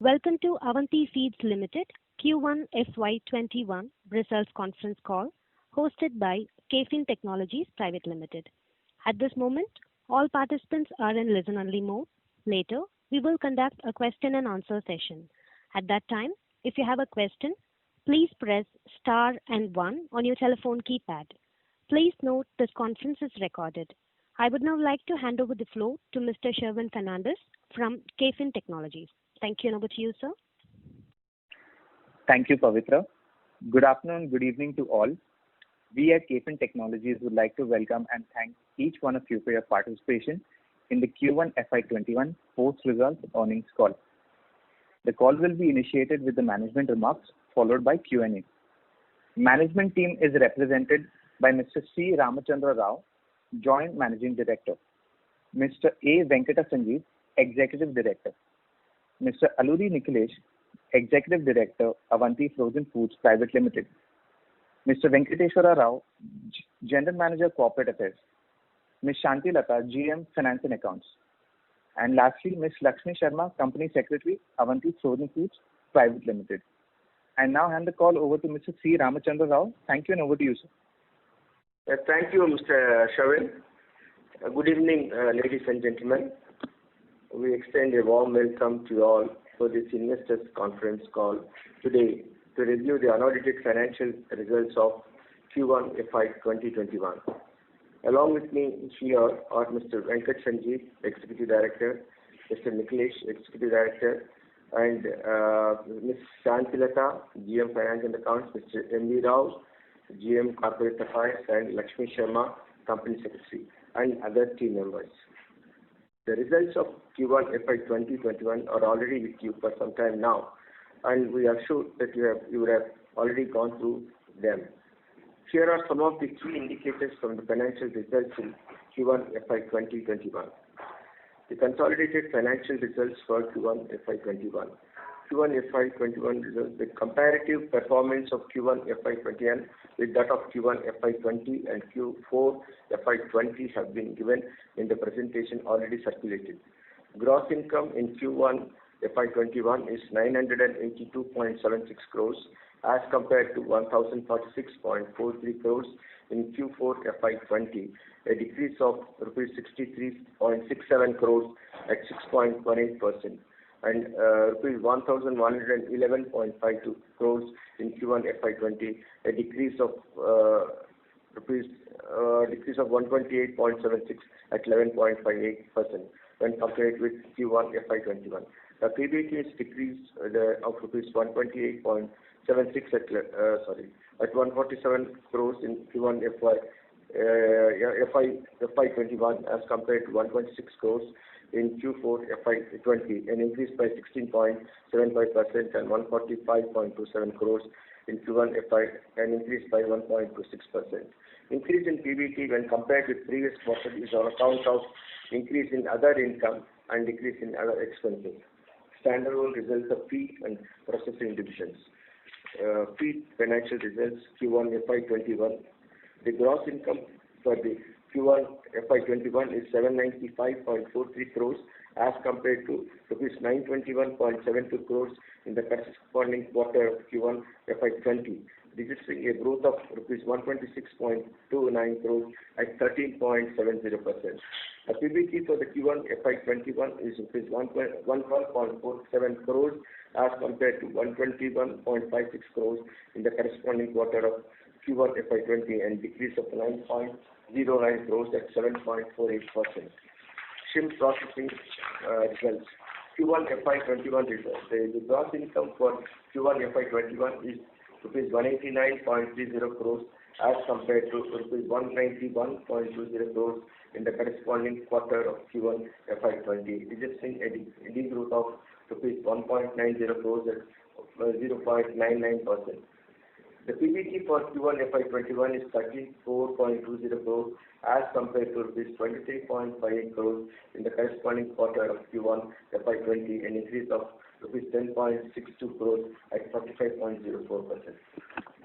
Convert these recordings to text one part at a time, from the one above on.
Welcome to Avanti Feeds Limited Q1 FY21 results conference call hosted by KFin Technologies Private Limited. At this moment, all participants are in listen-only mode. Later, we will conduct a question and answer session. At that time, if you have a question, please press star and 1 on your telephone keypad. Please note this conference is recorded. I would now like to hand over the floor to Mr. Sherwin Fernandez from KFin Technologies. Thank you, and over to you, sir. Thank you, Pavitra. Good afternoon, good evening to all. We at KFin Technologies would like to welcome and thank each one of you for your participation in the Q1 FY21 post-results earnings call. The call will be initiated with the management remarks followed by Q&A. Management team is represented by Mr. C. Ramachandra Rao, Joint Managing Director, Mr. A. Venkata Sanjeev, Executive Director, Mr. Alluri Nikhilesh, Executive Director, Avanti Frozen Foods Private Limited, Mr. Venkateshwara Rao, General Manager Corporate Affairs, Ms. Shanti Lata, GM Finance and Accounts, and lastly, Ms. Lakshmi Sharma, Company Secretary, Avanti Frozen Foods Private Limited. I now hand the call over to Mr. C. Ramachandra Rao. Thank you, and over to you, sir. Thank you, Mr. Sherwin. Good evening, ladies and gentlemen. We extend a warm welcome to you all for this investors conference call today to review the unaudited financial results of Q1 FY 2021. Along with me here are Mr. Venkata Sanjeev, Executive Director, Mr. Nikhilesh, Executive Director, and Ms. Shanti Lata, GM Finance and Accounts, Mr. M.V. Rao, GM Corporate Affairs, and Lakshmi Sharma, Company Secretary, and other team members. The results of Q1 FY 2021 are already with you for some time now, and we are sure that you would have already gone through them. Here are some of the key indicators from the financial results in Q1 FY 2021. The consolidated financial results for Q1 FY 21. Q1 FY 21 results, the comparative performance of Q1 FY 21 with that of Q1 FY 20 and Q4 FY 20 have been given in the presentation already circulated. Gross income in Q1 FY 21 is 982.76 crores as compared to 1046.43 crores in Q4 FY 20, a decrease of rupees 63.67 crores at 6.18%. and rupees 1,111.52 crores in Q1 FY20, a decrease of 128.76 at 11.58% when compared with Q1 FY21. The PBT is decreased of rupees 128.76 at 147 crores in Q1 FY21 as compared to 126 crores in Q4 FY20, an increase by 16.75% and 145.27 crores in Q1 FY, an increase by 1.26%. Increase in PBT when compared with previous quarter is on account of increase in other income and decrease in other expenses. Standalone results of feed and processing divisions. Feed financial results Q1 FY21. The gross income for the Q1 FY21 is 795.43 crores as compared to rupees 921.72 crores in the corresponding quarter of Q1 FY20, registering a growth of rupees 126.29 crores at 13.70%. The PBT for the Q1 FY21 is rupees 11.47 crores as compared to 121.56 crores in the corresponding quarter of Q1 FY20 and decrease of 9.09 crores at 7.48%. Shrimp processing results. Q1 FY21 results. The gross income for Q1 FY21 is rupees 189.30 crores as compared to rupees 191.20 crores in the corresponding quarter of Q1 FY20, registering a degrowth of rupees 1.90 crores at 0.99%. The PBT for Q1 FY21 is 34.20 crores as compared to rupees 23.58 crores in the corresponding quarter of Q1 FY20, an increase of rupees 10.62 crores at 45.04%.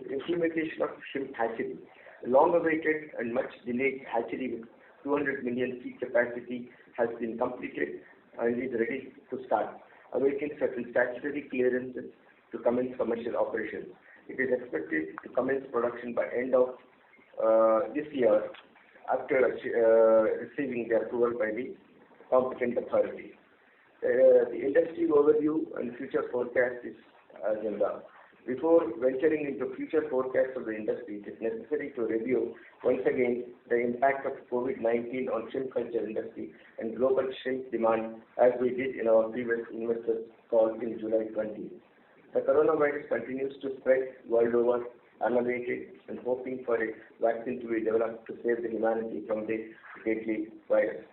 The implementation of shrimp hatchery. The long-awaited and much delayed hatchery with 200 million feed capacity has been completed and is ready to start. awaiting certain statutory clearances to commence commercial operations. It is expected to commence production by end of this year after receiving the approval by the competent authority. The industry overview and future forecast is agenda. Before venturing into future forecasts of the industry, it is necessary to review once again the impact of COVID-19 on shrimp culture industry and global shrimp demand, as we did in our previous investors call in July 20. The coronavirus continues to spread world over unabated and hoping for a vaccine to be developed to save the humanity from this deadly virus.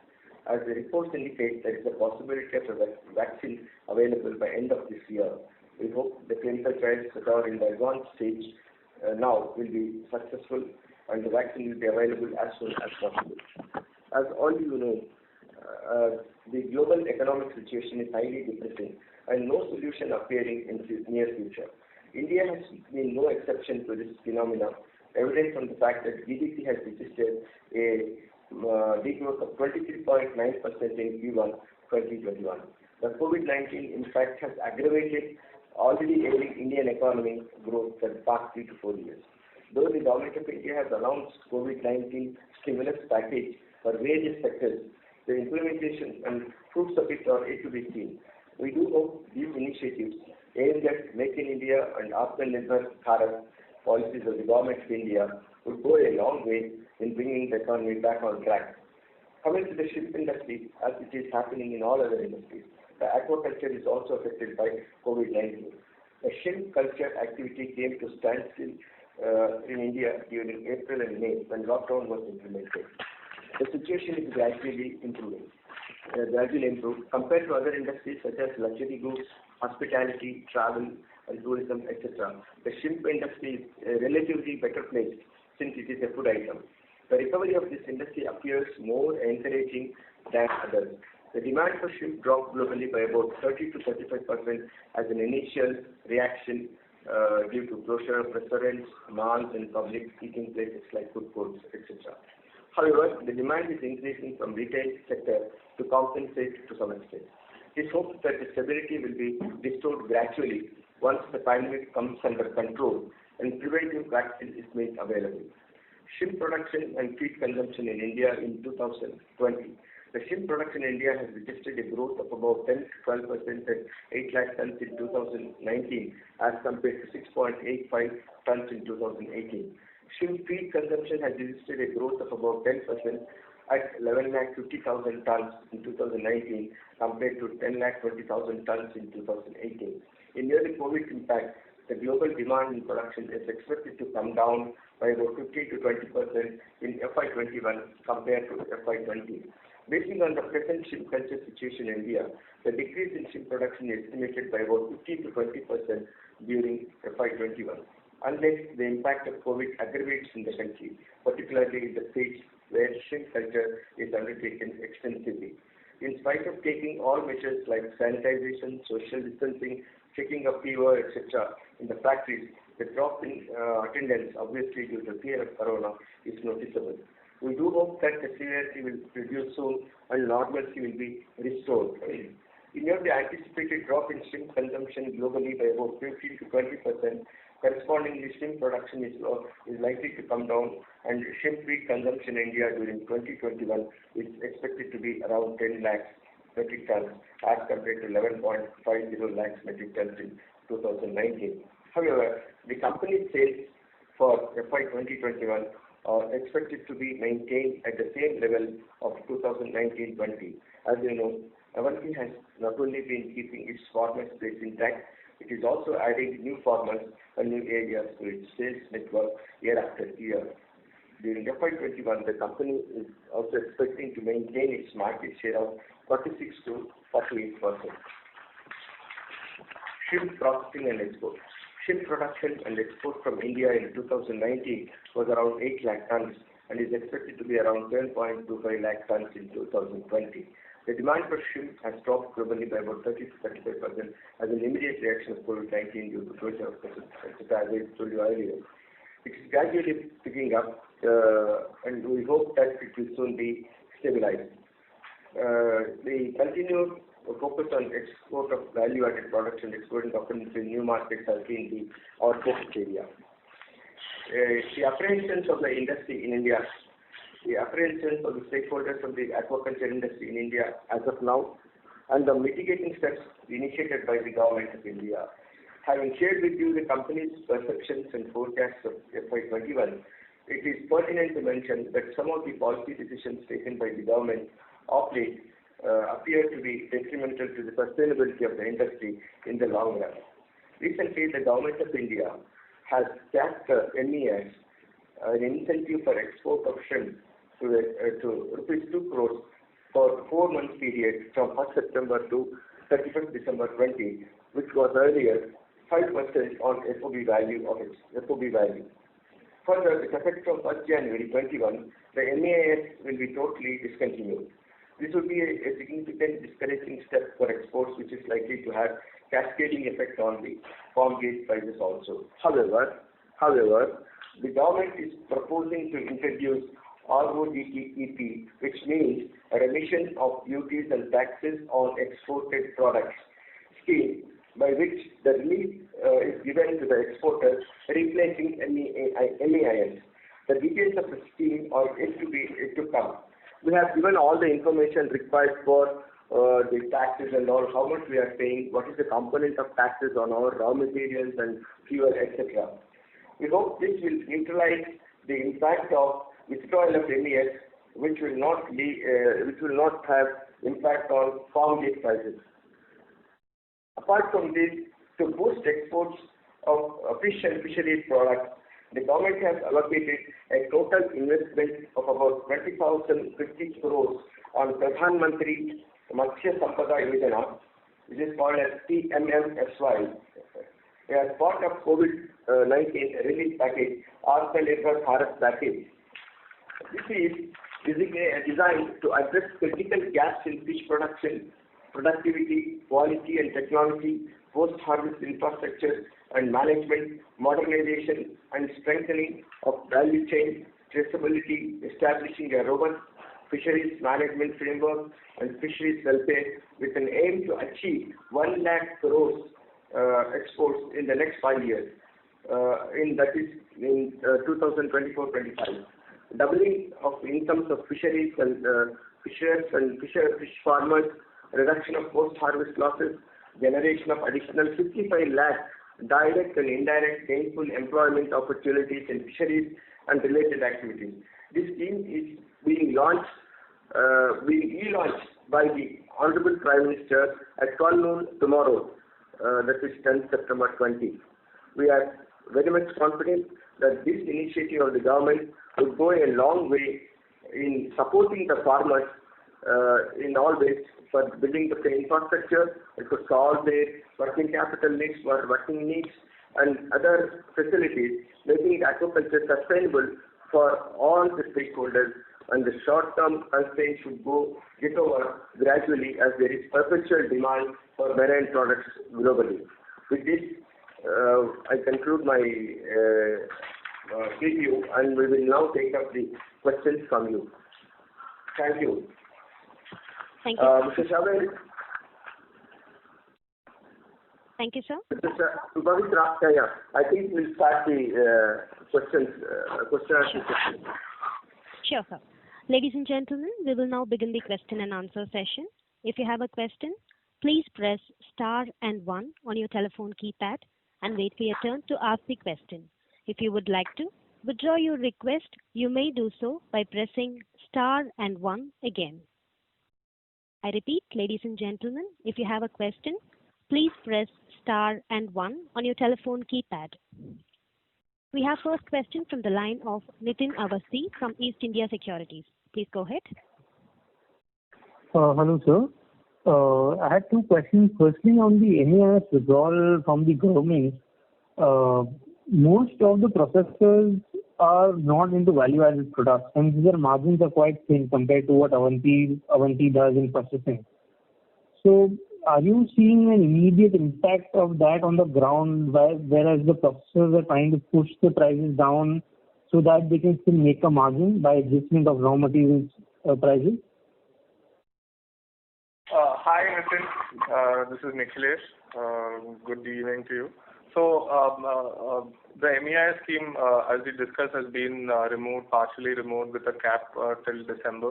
As the reports indicate, there is a possibility of a vaccine available by end of this year. We hope the clinical trials that are in the advanced stage now will be successful and the vaccine will be available as soon as possible. As all you know, the global economic situation is highly depressing and no solution appearing in the near future. India has been no exception to this phenomenon, evident from the fact that GDP has registered a degrowth of 23.9% in Q1 2021. The COVID-19 in fact has aggravated already ailing Indian economic growth for the past 3 to 4 years. Though the government of India has announced COVID-19 stimulus package for various sectors, the implementation and fruits of it are yet to be seen. We do hope these initiatives aimed at Make in India and Atmanirbhar Bharat policies of the government of India would go a long way in bringing the economy back on track. Coming to the shrimp industry, as it is happening in all other industries, the aquaculture is also affected by COVID-19. The shrimp culture activity came to standstill in India during April and May when lockdown was implemented. The situation is gradually improved. Compared to other industries such as luxury goods, hospitality, travel, and tourism, etc., the shrimp industry is a relatively better placed since it is a food item. The recovery of this industry appears more encouraging than others. The demand for shrimp dropped globally by about 30 to 35% as an initial reaction due to closure of restaurants, malls, and public eating places like food courts, etc. However, the demand is increasing from retail sector to compensate to some extent. It is hoped that the stability will be restored gradually once the pandemic comes under control and preventive vaccine is made available. Shrimp production and feed consumption in India in 2020. The shrimp production in India has registered a growth of about 10 to 12% at 8 lakh tons in 2019 as compared to 6.85 tons in 2018. Shrimp feed consumption has registered a growth of about 10% at 11 lakh 50,000 tons in 2019 compared to 10 lakh 20,000 tons in 2018. In near the COVID impact, the global demand in production is expected to come down by about 15 to 20% in FY21 compared to FY20. Based on the present shrimp culture situation in India, the decrease in shrimp production is estimated by about 15 to 20% during FY21, unless the impact of COVID aggravates in the country, particularly in the states where shrimp culture is undertaken extensively. In spite of taking all measures like sanitization, social distancing, checking of fever, etc., in the factories, the drop in attendance, obviously due to fear of corona, is noticeable. We do hope that the severity will reduce soon and normalcy will be restored. In view of the anticipated drop in shrimp consumption globally by about 15 to 20%, correspondingly shrimp production is likely to come down, and shrimp feed consumption in India during 2021 is expected to be around 10 lakhs metric tons as compared to 11.50 lakhs metric tons in 2019. However, the company's sales for FY 2021 are expected to be maintained at the same level of 2019-20. As you know, Avanti has not only been keeping its farmers' base intact, it is also adding new farmers and new areas to its sales network year after year. During FY21, the company is also expecting to maintain its market share of 46 to 48%. Shrimp processing and export. Shrimp production and export from India in 2019 was around 8 lakh tons and is expected to be around 10.25 lakh tons in 2020. The demand for shrimp has dropped globally by about 30 to 35% as an immediate reaction of COVID-19 due to closure of as I told you earlier. It is gradually picking up and we hope that it will soon be stabilized. The continued focus on export of value-added products and exporting components in new markets has been our focus area. The apprehensions of the industry in India, the apprehensions of the stakeholders of the aquaculture industry in India as of now, and the mitigating steps initiated by the government of India. Having shared with you the company's perceptions and forecasts of FY21, it is pertinent to mention that some of the policy decisions taken by the government of late appear to be detrimental to the sustainability of the industry in the long run. Recently, the government of India has capped the MES, an incentive for export of shrimp, to rupees 2 crores for 4-month period from 1st September to 31st December 20, which was earlier 5% on FOB value of its FOB value. Further, with effect from 1st January 21, the MEIS will be totally discontinued. This will be a significant discouraging step for exports, which is likely to have cascading effect on the farm gate prices also. However, the government is proposing to introduce RoDTEP, which means a remission of duties and taxes on exported products scheme, by which the relief is given to the exporters, replacing MEIS. The details of the scheme are yet to come. We have given all the information required for the taxes and all, how much we are paying, what is the component of taxes on our raw materials and fuel, etc. We hope this will neutralize the impact of withdrawal of MES, which will not have impact on farm gate prices. Apart from this, to boost exports of fish and fisheries products, the government has allocated a total investment of about 20,050 crores on Pradhan Mantri Matsya Sampada Yojana, which is called as PMMSY. As part of COVID-19 relief package, Atmanirbhar Bharat package. This is designed to address critical gaps in fish production, productivity, quality and technology, post-harvest infrastructure and management, modernization and strengthening of value chain traceability, establishing a robust fisheries management framework and fisheries welfare with an aim to achieve 1 lakh crores exports in the next 5 years, in 2024-25. Doubling of incomes of fisheries and fish farmers, reduction of post-harvest losses, generation of additional 55 lakh direct and indirect gainful employment opportunities in fisheries and related activities. This scheme is being e-launched by the Honorable Prime Minister at 12 noon tomorrow, that is 10th September 20. We are very much confident that this initiative of the government will go a long way in supporting the farmers in all ways, for building the infrastructure, it could solve their working capital needs, working needs, and other facilities, making aquaculture sustainable for all the stakeholders. And the short-term constraints should get over gradually, as there is perpetual demand for marine products globally. With this, I conclude my review, and we will now take up the questions from you. Thank you. Thank you. Mr. Shavel. Thank you, sir. Pavitra, I think we'll start the questions. Sure, sir. Ladies and gentlemen, we will now begin the question and answer session. If you have a question, please press star and 1 on your telephone keypad and wait for your turn to ask the question. If you would like to withdraw your request, you may do so by pressing star and 1 again. I repeat, ladies and gentlemen, if you have a question, please press star and 1 on your telephone keypad. We have first question from the line of Nitin Awasthi from East India Securities. Please go ahead. Hello, sir. I had 2 questions. Firstly, on the MEIS withdrawal from the government, most of the processors are not into value-added products, and their margins are quite thin compared to what Avanti does in processing. So, are you seeing an immediate impact of that on the ground, whereas the processors are trying to push the prices down so that they can still make a margin by adjustment of raw materials prices? Hi, Nitin. This is Nikhilesh. Good evening to you. So, the MEIS scheme, as we discussed, has been partially removed with a cap till December.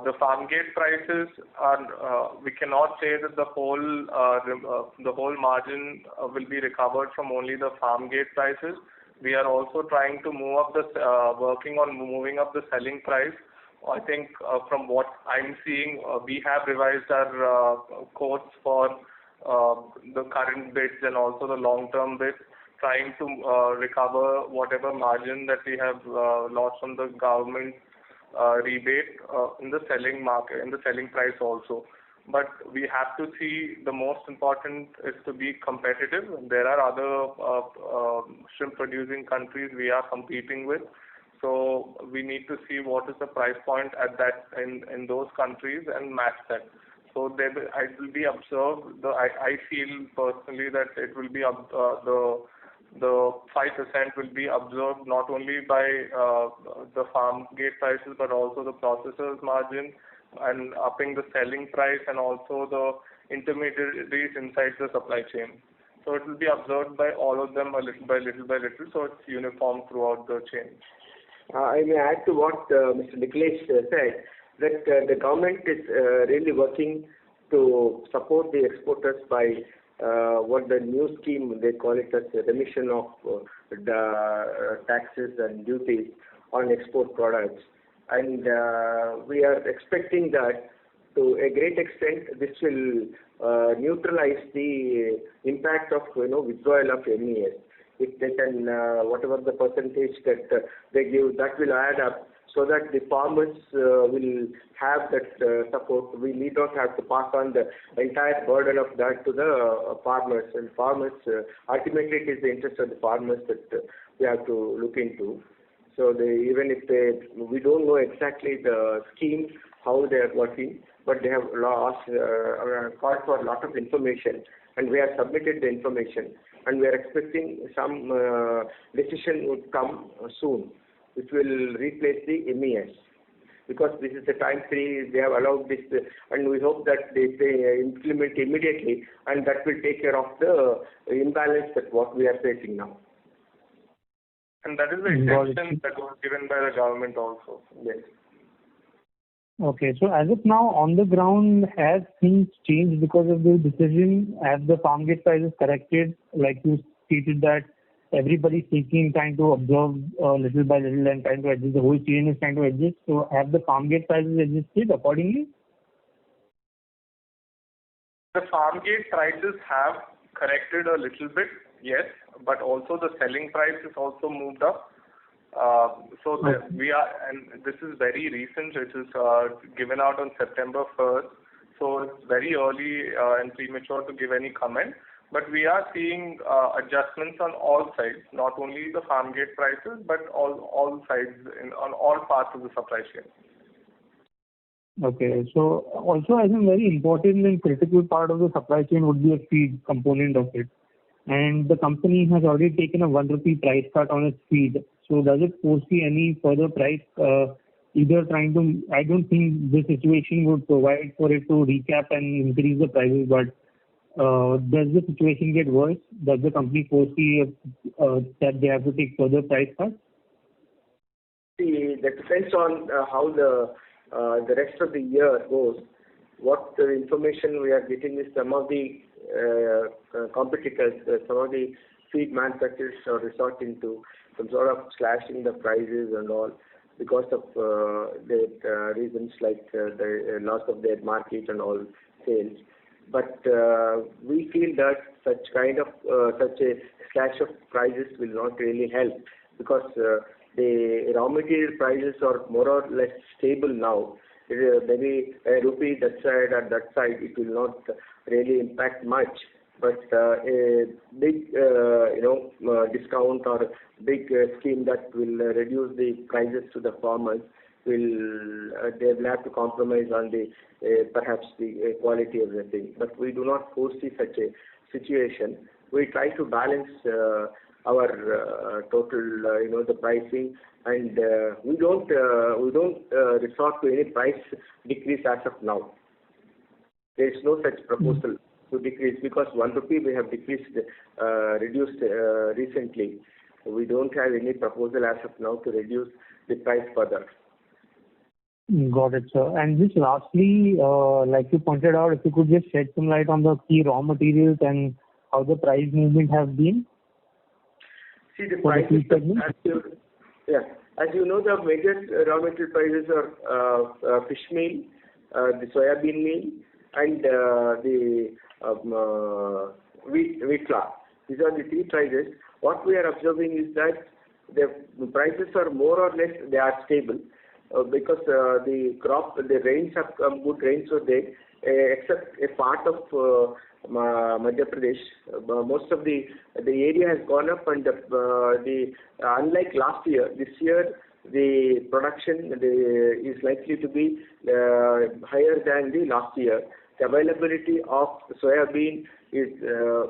The farm gate prices are, we cannot say that the whole margin will be recovered from only the farm gate prices. We are also trying to working on moving up the selling price. I think from what I'm seeing, we have revised our quotes for the current bids and also the long-term bids, trying to recover whatever margin that we have lost from the government rebate in the selling market, in the selling price also. But we have to see, the most important is to be competitive. There are other shrimp producing countries we are competing with. So we need to see what is the price point at that in those countries and match that. So it will be observed. I feel personally that it will be the 5% will be observed not only by the farm gate prices but also the processors margin and upping the selling price and also the intermediaries inside the supply chain. So it will be observed by all of them a little by little by little, so it's uniform throughout the chain. I may add to what Mr. Nikhilesh said, that the government is really working to support the exporters by what the new scheme, they call it as a remission of the taxes and duties on export products. And we are expecting that to a great extent this will neutralize the impact of withdrawal of MES. If they can, whatever the percentage that they give, that will add up so that the farmers will have that support. We need not have to pass on the entire burden of that to the farmers. And farmers, ultimately it is the interest of the farmers that we have to look into. So even if we don't know exactly the scheme, how they are working, but they have called for a lot of information, and we have submitted the information, and we are expecting some decision would come soon, which will replace the MES. Because this is the time free, they have allowed this, and we hope that they implement immediately, and that will take care of the imbalance that what we are facing now. And that is the intention that was given by the government also. Yes. Okay, so as of now, on the ground, has things changed because of the decision? Have the farm gate prices corrected? Like you stated that everybody's taking time to observe little by little and trying to adjust. The whole chain is trying to adjust. So have the farm gate prices adjusted accordingly? The farm gate prices have corrected a little bit, yes, but also the selling price has also moved up. We are, and this is very recent. It is given out on September 1st, so it's very early and premature to give any comment. But we are seeing adjustments on all sides, not only the farm gate prices, but all sides on all parts of the supply chain. Okay, so also I think very important and critical part of the supply chain would be a feed component of it. And the company has already taken a 1 rupee price cut on its feed. So does it foresee any further price, either trying to, I don't think this situation would provide for it to recap and increase the prices, but does the situation get worse? Does the company foresee that they have to take further price cuts? See, that depends on how the rest of the year goes. What information we are getting is some of the competitors, some of the feed manufacturers are resorting to some sort of slashing the prices and all because of the reasons like the loss of their market and all sales. But we feel that such a slash of prices will not really help because the raw material prices are more or less stable now. Maybe a rupee that side or that side, it will not really impact much. But a big, discount or big scheme that will reduce the prices to the farmers they will have to compromise on the perhaps the quality of the thing. But we do not foresee such a situation. We try to balance our total, the pricing, and we don't resort to any price decrease as of now. There is no such proposal to decrease, because 1 rupee we have reduced recently. We don't have any proposal as of now to reduce the price further. Got it, sir. And just lastly, like you pointed out, if you could just shed some light on the key raw materials and how the price movement has been. See, the for the prices, key segment? as you know, the major raw material prices are fish meal, the soybean meal, and the wheat flour. These are the three prices. What we are observing is that the prices are more or less they are stable, because the rains have come, good rains were there, except a part of Madhya Pradesh. Most of the area has gone up, and unlike last year, this year the production is likely to be higher than the last year. The availability of soybean is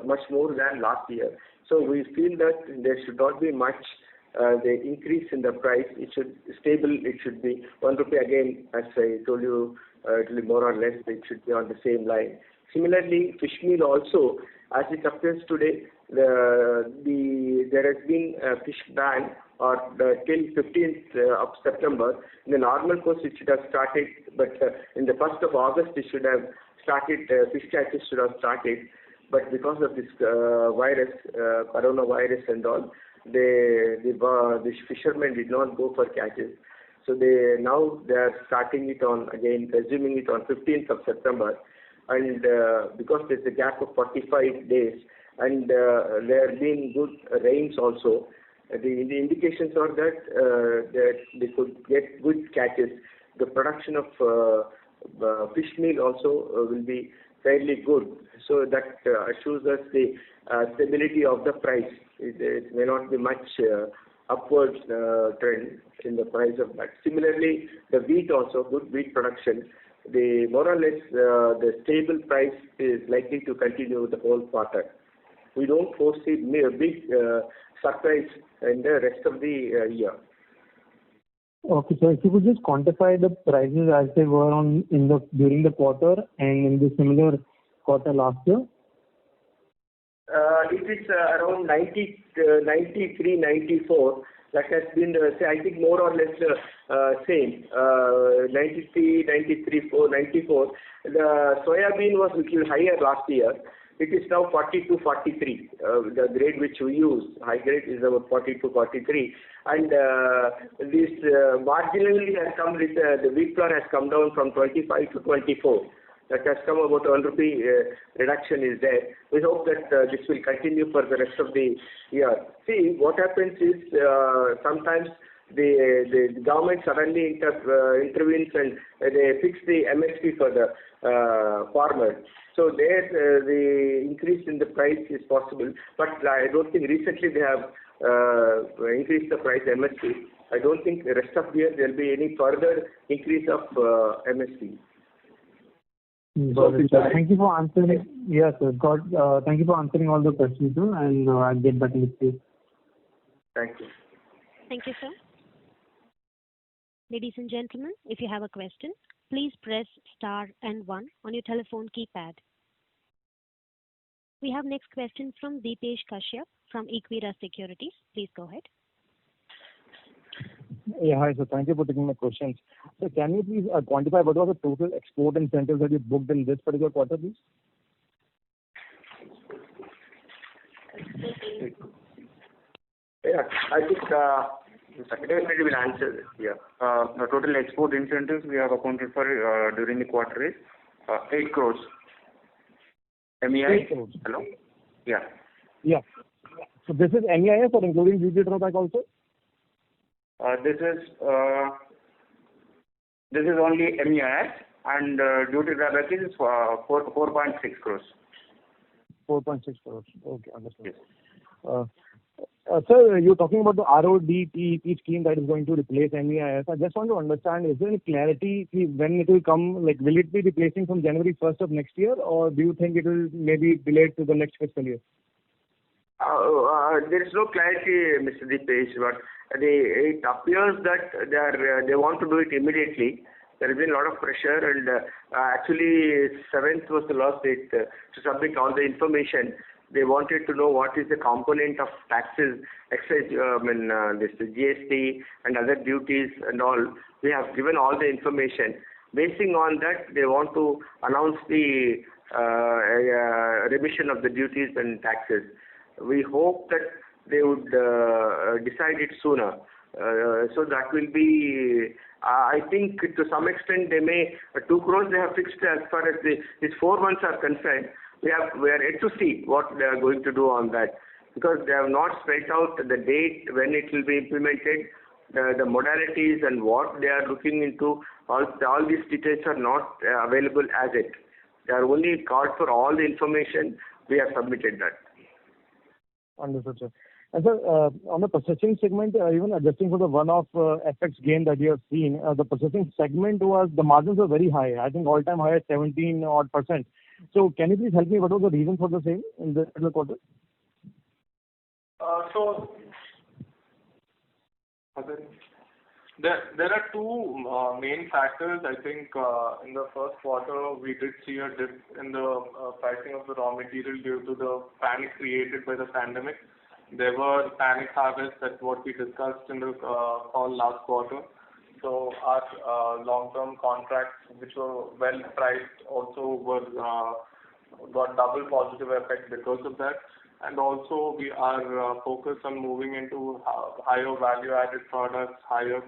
much more than last year. So we feel that there should not be much the increase in the price. It should stable. It should be 1 rupee again, as I told you. It will be more or less. It should be on the same line. Similarly, fish meal also, as it appears today, there has been a fish ban till 15th of September. In the normal course, it should have started, but in the 1st of August, it should have started. Fish catches should have started, but because of this virus, coronavirus and all, the fishermen did not go for catches. So now they are starting it on again, resuming it on 15th of September. And because there's a gap of 45 days, and there have been good rains also, the indications are that they could get good catches. The production of fish meal also will be fairly good. So that assures us the stability of the price. It may not be much upward trend in the price of that. Similarly, the wheat also, good wheat production. More or less the stable price is likely to continue the whole quarter. We don't foresee a big surprise in the rest of the year. Okay, so if you could just quantify the prices as they were during the quarter and in the similar quarter last year. It is around 93, 94. That has been, I think, more or less same. 93, 93, 94. The soybean was a little higher last year. It is now 42, 43. The grade which we use, high grade, is about 42, 43. And this marginally has come with the wheat flour has come down from 25 to 24. That has come about 1 rupee reduction is there. We hope that this will continue for the rest of the year. See, what happens is sometimes the government suddenly intervenes and they fix the MSP for the farmer. So there the increase in the price is possible. But I don't think recently they have increased the price MSP. I don't think the rest of the year there will be any further increase of MSP. Thank you for answering. Yes, sir. Thank you for answering all the questions, sir, and I'll get back with you. Thank you. Thank you, sir. Ladies and gentlemen, if you have a question, please press star and 1 on your telephone keypad. We have next question from Deepesh Kashyap from Equirus Securities. Please go ahead. Yeah, hi, sir. Thank you for taking my questions. So can you please quantify what was the total export incentives that you booked in this particular quarter, please? Yeah, I think the Secretary will answer this. Yeah. The total export incentives we have accounted for during the quarter is 8 crores. MEI? 8 crores. Hello? Yeah. Yeah. So this is MEIS or including duty drawback also? This is only MEIS, and duty drawback is 4.6 crores. 4.6 crores. Okay, understood. Yes. Sir, you're talking about the RoDTEP scheme that is going to replace MEIS. I just want to understand, is there any clarity when it will come? Like, will it be replacing from January 1st of next year, or do you think it will maybe delayed to the next fiscal year? There is no clarity, Mr. Deepesh, but it appears that they want to do it immediately. There has been a lot of pressure, and actually 7th was the last date to submit all the information. They wanted to know what is the component of taxes, excise, this GST and other duties and all. We have given all the information. Basing on that, they want to announce the remission of the duties and taxes. We hope that they would decide it sooner. So that will be, I think to some extent they may, 2 crores they have fixed as far as these 4 months are concerned. We are yet to see what they are going to do on that, because they have not spelled out the date when it will be implemented, the modalities and what they are looking into. All these details are not available as yet. They are only called for all the information. We have submitted that. Understood, sir. And sir, on the processing segment, even adjusting for the one-off FX gain that you have seen, the processing segment the margins were very high. I think all-time high at 17 odd %. So can you please help me? What was the reason for the same in the quarter? There are two main factors. I think in the first quarter we did see a dip in the pricing of the raw material due to the panic created by the pandemic. There were panic harvests, that's what we discussed in the call last quarter. So our long-term contracts, which were well priced, also got double positive effect because of that. And also we are focused on moving into higher value-added products, higher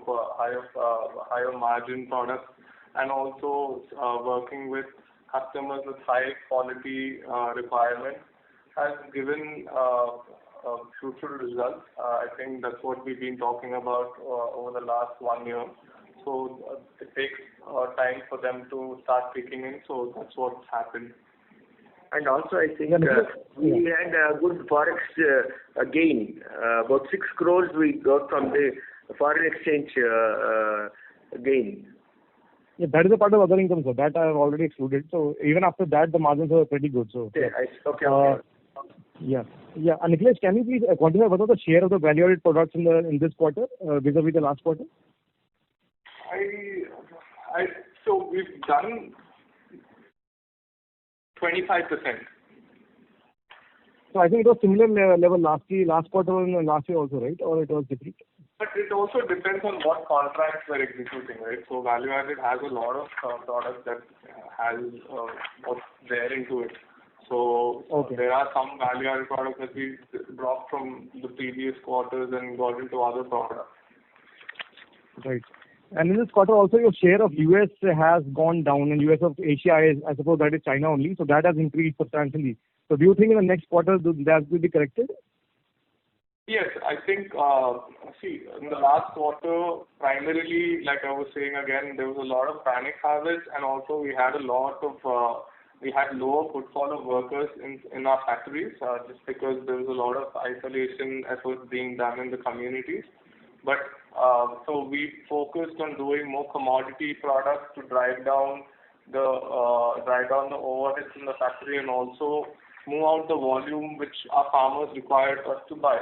margin products, and also working with customers with high quality requirements has given fruitful results. I think that's what we've been talking about over the last 1 year. So it takes time for them to start kicking in. So that's what's happened. And also, I think we had a good forex gain. About 6 crores we got from the foreign exchange gain. Yeah, that is a part of other income, sir. That I have already excluded. So even after that, the margins are pretty good. So Okay. Yeah. And Nikhilesh, can you please quantify what was the share of the value-added products in this quarter vis-a-vis the last quarter? So we've done 25%. So I think it was similar level last quarter and last year also, right? Or it was different? But it also depends on what contracts we're executing, right? So value added has a lot of products that has what's there into it. So there are some value added products that we dropped from the previous quarters and got into other products. Right. And in this quarter also your share of US has gone down, and US of Asia is, I suppose that is China only, so that has increased substantially. So do you think in the next quarter that will be corrected? Yes, I think, in the last quarter, primarily, like I was saying again, there was a lot of panic harvest, and also we had lower footfall of workers in our factories, just because there was a lot of isolation efforts being done in the communities. But so we focused on doing more commodity products to drive down the overheads in the factory, and also move out the volume which our farmers required us to buy.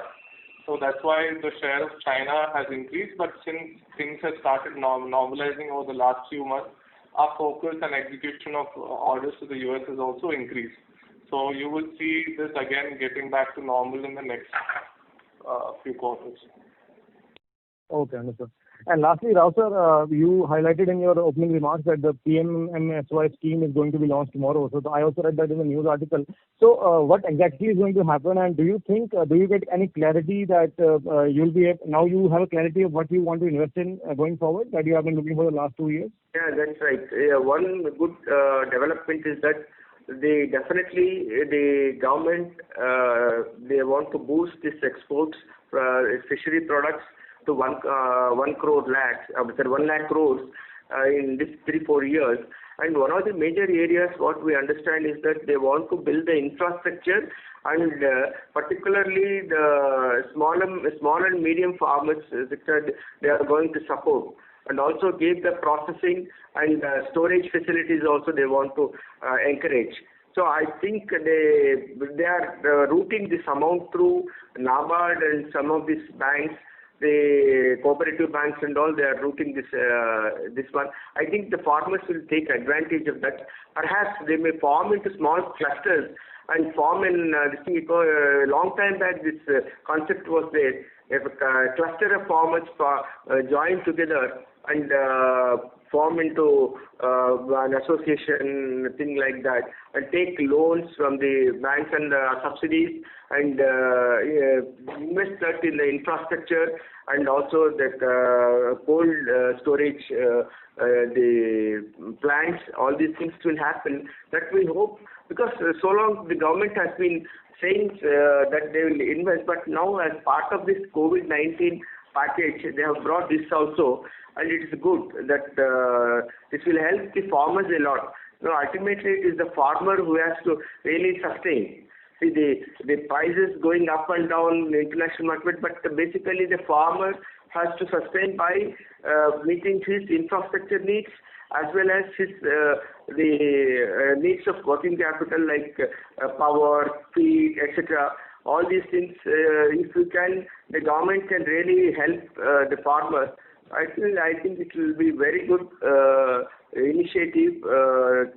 So that's why the share of China has increased. But since things have started normalizing over the last few months, our focus and execution of orders to the US has also increased. So you will see this again getting back to normal in the next few quarters. Okay, understood. And lastly, Rao sir, you highlighted in your opening remarks that the PMMSY scheme is going to be launched tomorrow. So I also read that in the news article. So what exactly is going to happen, and do you get any clarity that now you have a clarity of what you want to invest in going forward that you have been looking for the last 2 years? Yeah, that's right. One good development is that the government they want to boost these exports, fishery products, to 1 lakh crores in this 3-4 years. And one of the major areas what we understand is that they want to build the infrastructure, and particularly the small and medium farmers sector they are going to support, and also give the processing and storage facilities also they want to encourage. So I think they are routing this amount through NABARD and some of these banks, the cooperative banks and all, they are routing this one. I think the farmers will take advantage of that. Perhaps they may form into small clusters and form in this thing. A long time back, this concept was there. If a cluster of farmers join together and form into an association, thing like that, and take loans from the banks and subsidies and invest that in the infrastructure and also that cold storage, the plants, all these things will happen. That we hope, because so long the government has been saying that they will invest, but now as part of this COVID-19 package, they have brought this also, and it is good that this will help the farmers a lot. Now, ultimately, it is the farmer who has to really sustain. See, the prices going up and down in the international market, but basically the farmer has to sustain by meeting his infrastructure needs as well as his the needs of working capital like power, feed, etc. All these things, if you can, the government can really help the farmer. I think it will be very good initiative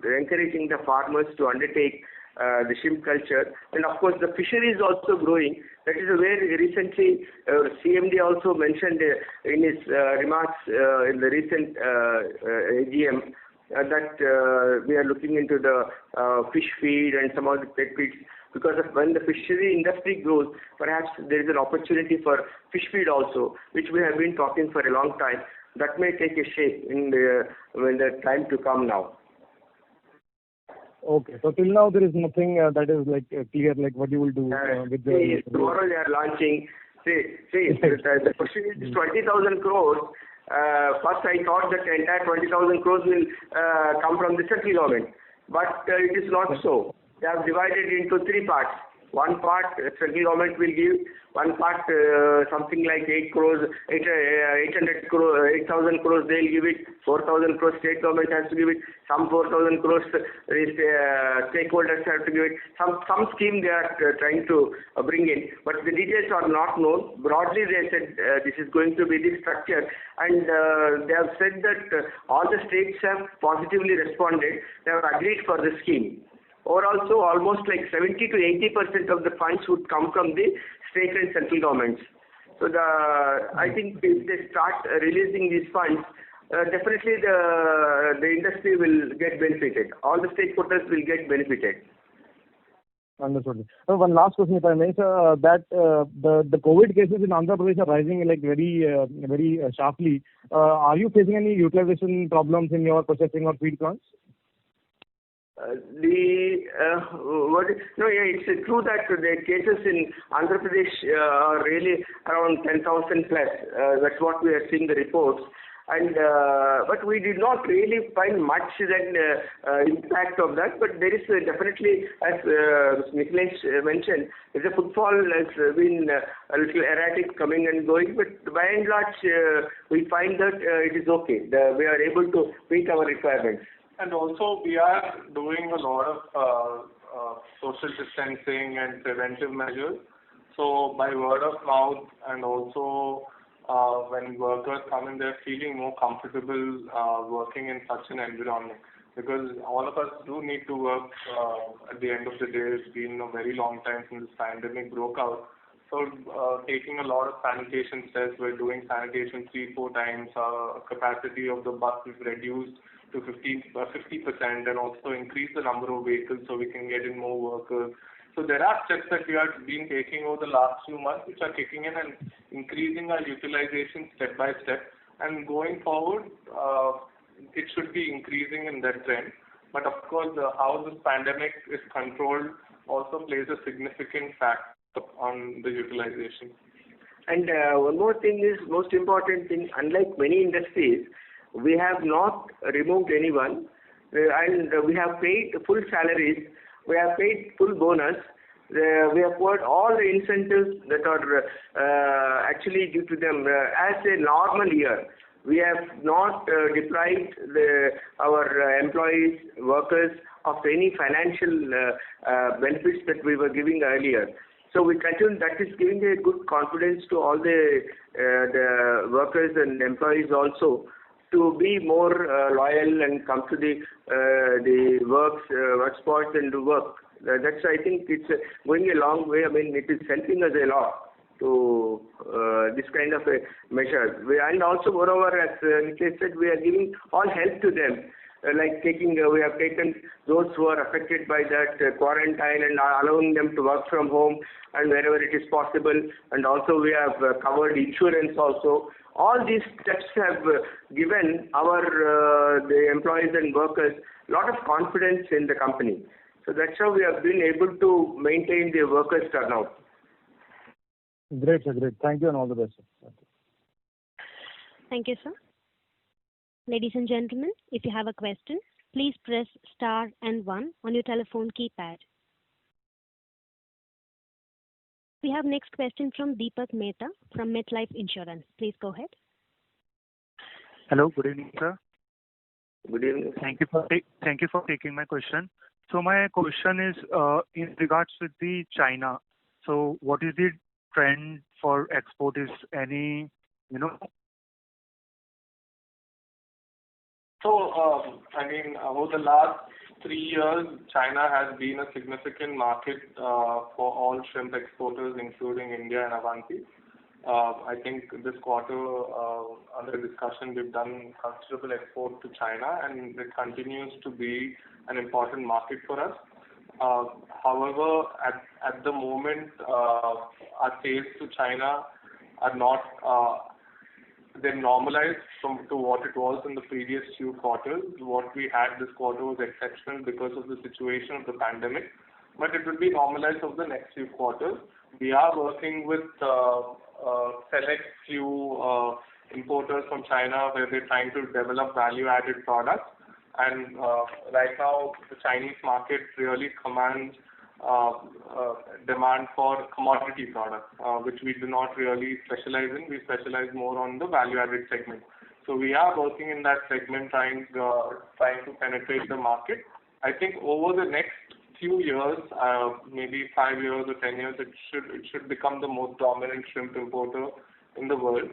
encouraging the farmers to undertake the shrimp culture. And of course, the fishery is also growing. That is where recently CMD also mentioned in his remarks in the recent AGM that we are looking into the fish feed and some of the pet feeds. Because of when the fishery industry grows, perhaps there is an opportunity for fish feed also, which we have been talking for a long time. That may take a shape in when the time to come now. Okay, so till now there is nothing that is like clear, like what you will do with the. Tomorrow they are launching. The question is 20,000 crores. First, I thought that the entire 20,000 crores will come from the central government, but it is not so. They have divided into three parts. One part central government will give, one part something like 8,000 crores they'll give it, 4,000 crores state government has to give it, some 4,000 crores stakeholders have to give it. Some scheme they are trying to bring in, but the details are not known. Broadly they said this is going to be the structure, and they have said that all the states have positively responded. They have agreed for the scheme. Or also almost like 70 to 80% of the funds would come from the state and central governments. So I think if they start releasing these funds, definitely the industry will get benefited. All the stakeholders will get benefited. Understood. One last question, if I may, sir, that the COVID cases in Andhra Pradesh are rising like very sharply. Are you facing any utilization problems in your processing or feed plants? It's true that the cases in Andhra Pradesh are really around 10,000 plus. That's what we are seeing the reports. And but we did not really find much impact of that. But there is definitely, as Nikhilesh mentioned, the footfall has been a little erratic, coming and going. But by and large, we find that it is okay. We are able to meet our requirements. And also, we are doing a lot of social distancing and preventive measures. So, by word of mouth, and also when workers come in, they're feeling more comfortable working in such an environment. Because all of us do need to work at the end of the day. It's been a very long time since this pandemic broke out. So, taking a lot of sanitation steps, we're doing sanitation 3-4 times. Capacity of the bus is reduced to 50%, and also increase the number of vehicles so we can get in more workers. So there are steps that we have been taking over the last few months which are kicking in and increasing our utilization step by step. And going forward, it should be increasing in that trend. But of course, how this pandemic is controlled also plays a significant factor on the utilization. And one more thing is, most important thing, unlike many industries, we have not removed anyone, and we have paid full salaries, we have paid full bonus, we have put all the incentives that are actually due to them as a normal year. We have not deprived our employees, workers of any financial benefits that we were giving earlier. So we continue. That is giving a good confidence to all the workers and employees also to be more loyal and come to the work spots and do work. That's, I think it's going a long way. I mean, it is helping us a lot to this kind of a measure. And also, moreover, as Niklesh said, we are giving all help to them. We have taken those who are affected by that quarantine and are allowing them to work from home and wherever it is possible. And also we have covered insurance also. All these steps have given the employees and workers a lot of confidence in the company. So that's how we have been able to maintain the workers' turnout. Great, sir. Great. Thank you and all the best, sir. Thank you, sir. Ladies and gentlemen, if you have a question, please press star and 1 on your telephone keypad. We have next question from Deepak Mehta from MetLife Insurance. Please go ahead. Hello, good evening, sir. Good evening. Thank you for taking my question. So my question is in regards with the China. So what is the trend for export? Is any, So, over the last 3 years, China has been a significant market for all shrimp exporters, including India and Avanti. I think this quarter, under discussion, we've done considerable export to China, and it continues to be an important market for us. However, at the moment, our sales to China are not they normalized to what it was in the previous few quarters. What we had this quarter was exceptional because of the situation of the pandemic, but it will be normalized over the next few quarters. We are working with select few importers from China where they're trying to develop value-added products. And right now, the Chinese market really commands demand for commodity products, which we do not really specialize in. We specialize more on the value-added segment. So we are working in that segment, trying to penetrate the market. I think over the next few years, maybe 5 years or 10 years, it should become the most dominant shrimp importer in the world.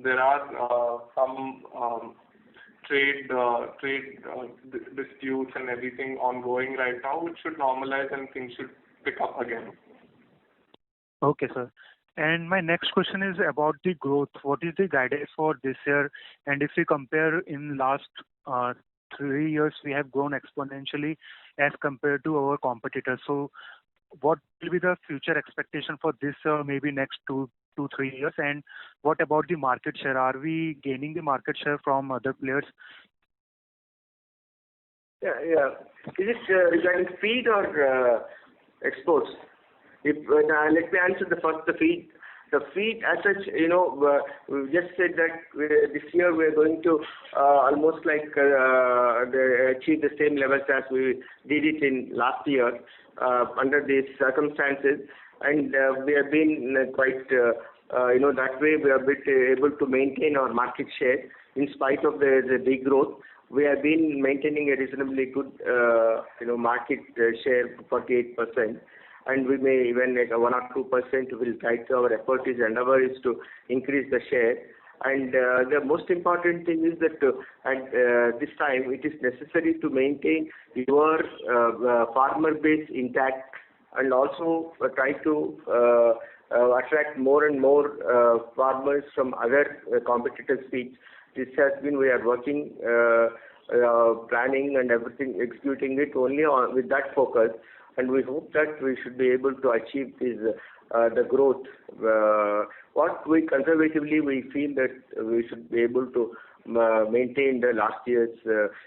There are some trade disputes and everything ongoing right now, which should normalize and things should pick up again. Okay, sir. And my next question is about the growth. What is the guidance for this year? And if we compare in last 3 years, we have grown exponentially as compared to our competitors. So what will be the future expectation for this maybe next 2 to 3 years? And what about the market share? Are we gaining the market share from other players? Yeah. Is it regarding feed or exports? Let me answer the feed. The feed as such, we just said that this year we are going to almost achieve the same levels as we did it in last year under these circumstances. And we have been quite, that way we have been able to maintain our market share in spite of the degrowth. We have been maintaining a reasonably good, market share, 48%. And we may even 1 or 2% will try to, our effort is endeavor is to increase the share. And the most important thing is that at this time it is necessary to maintain your farmer base intact and also try to attract more and more farmers from other competitors' feeds. This has been, we are working, planning and everything, executing it only with that focus. And we hope that we should be able to achieve the growth. What we conservatively we feel that we should be able to maintain the last year's,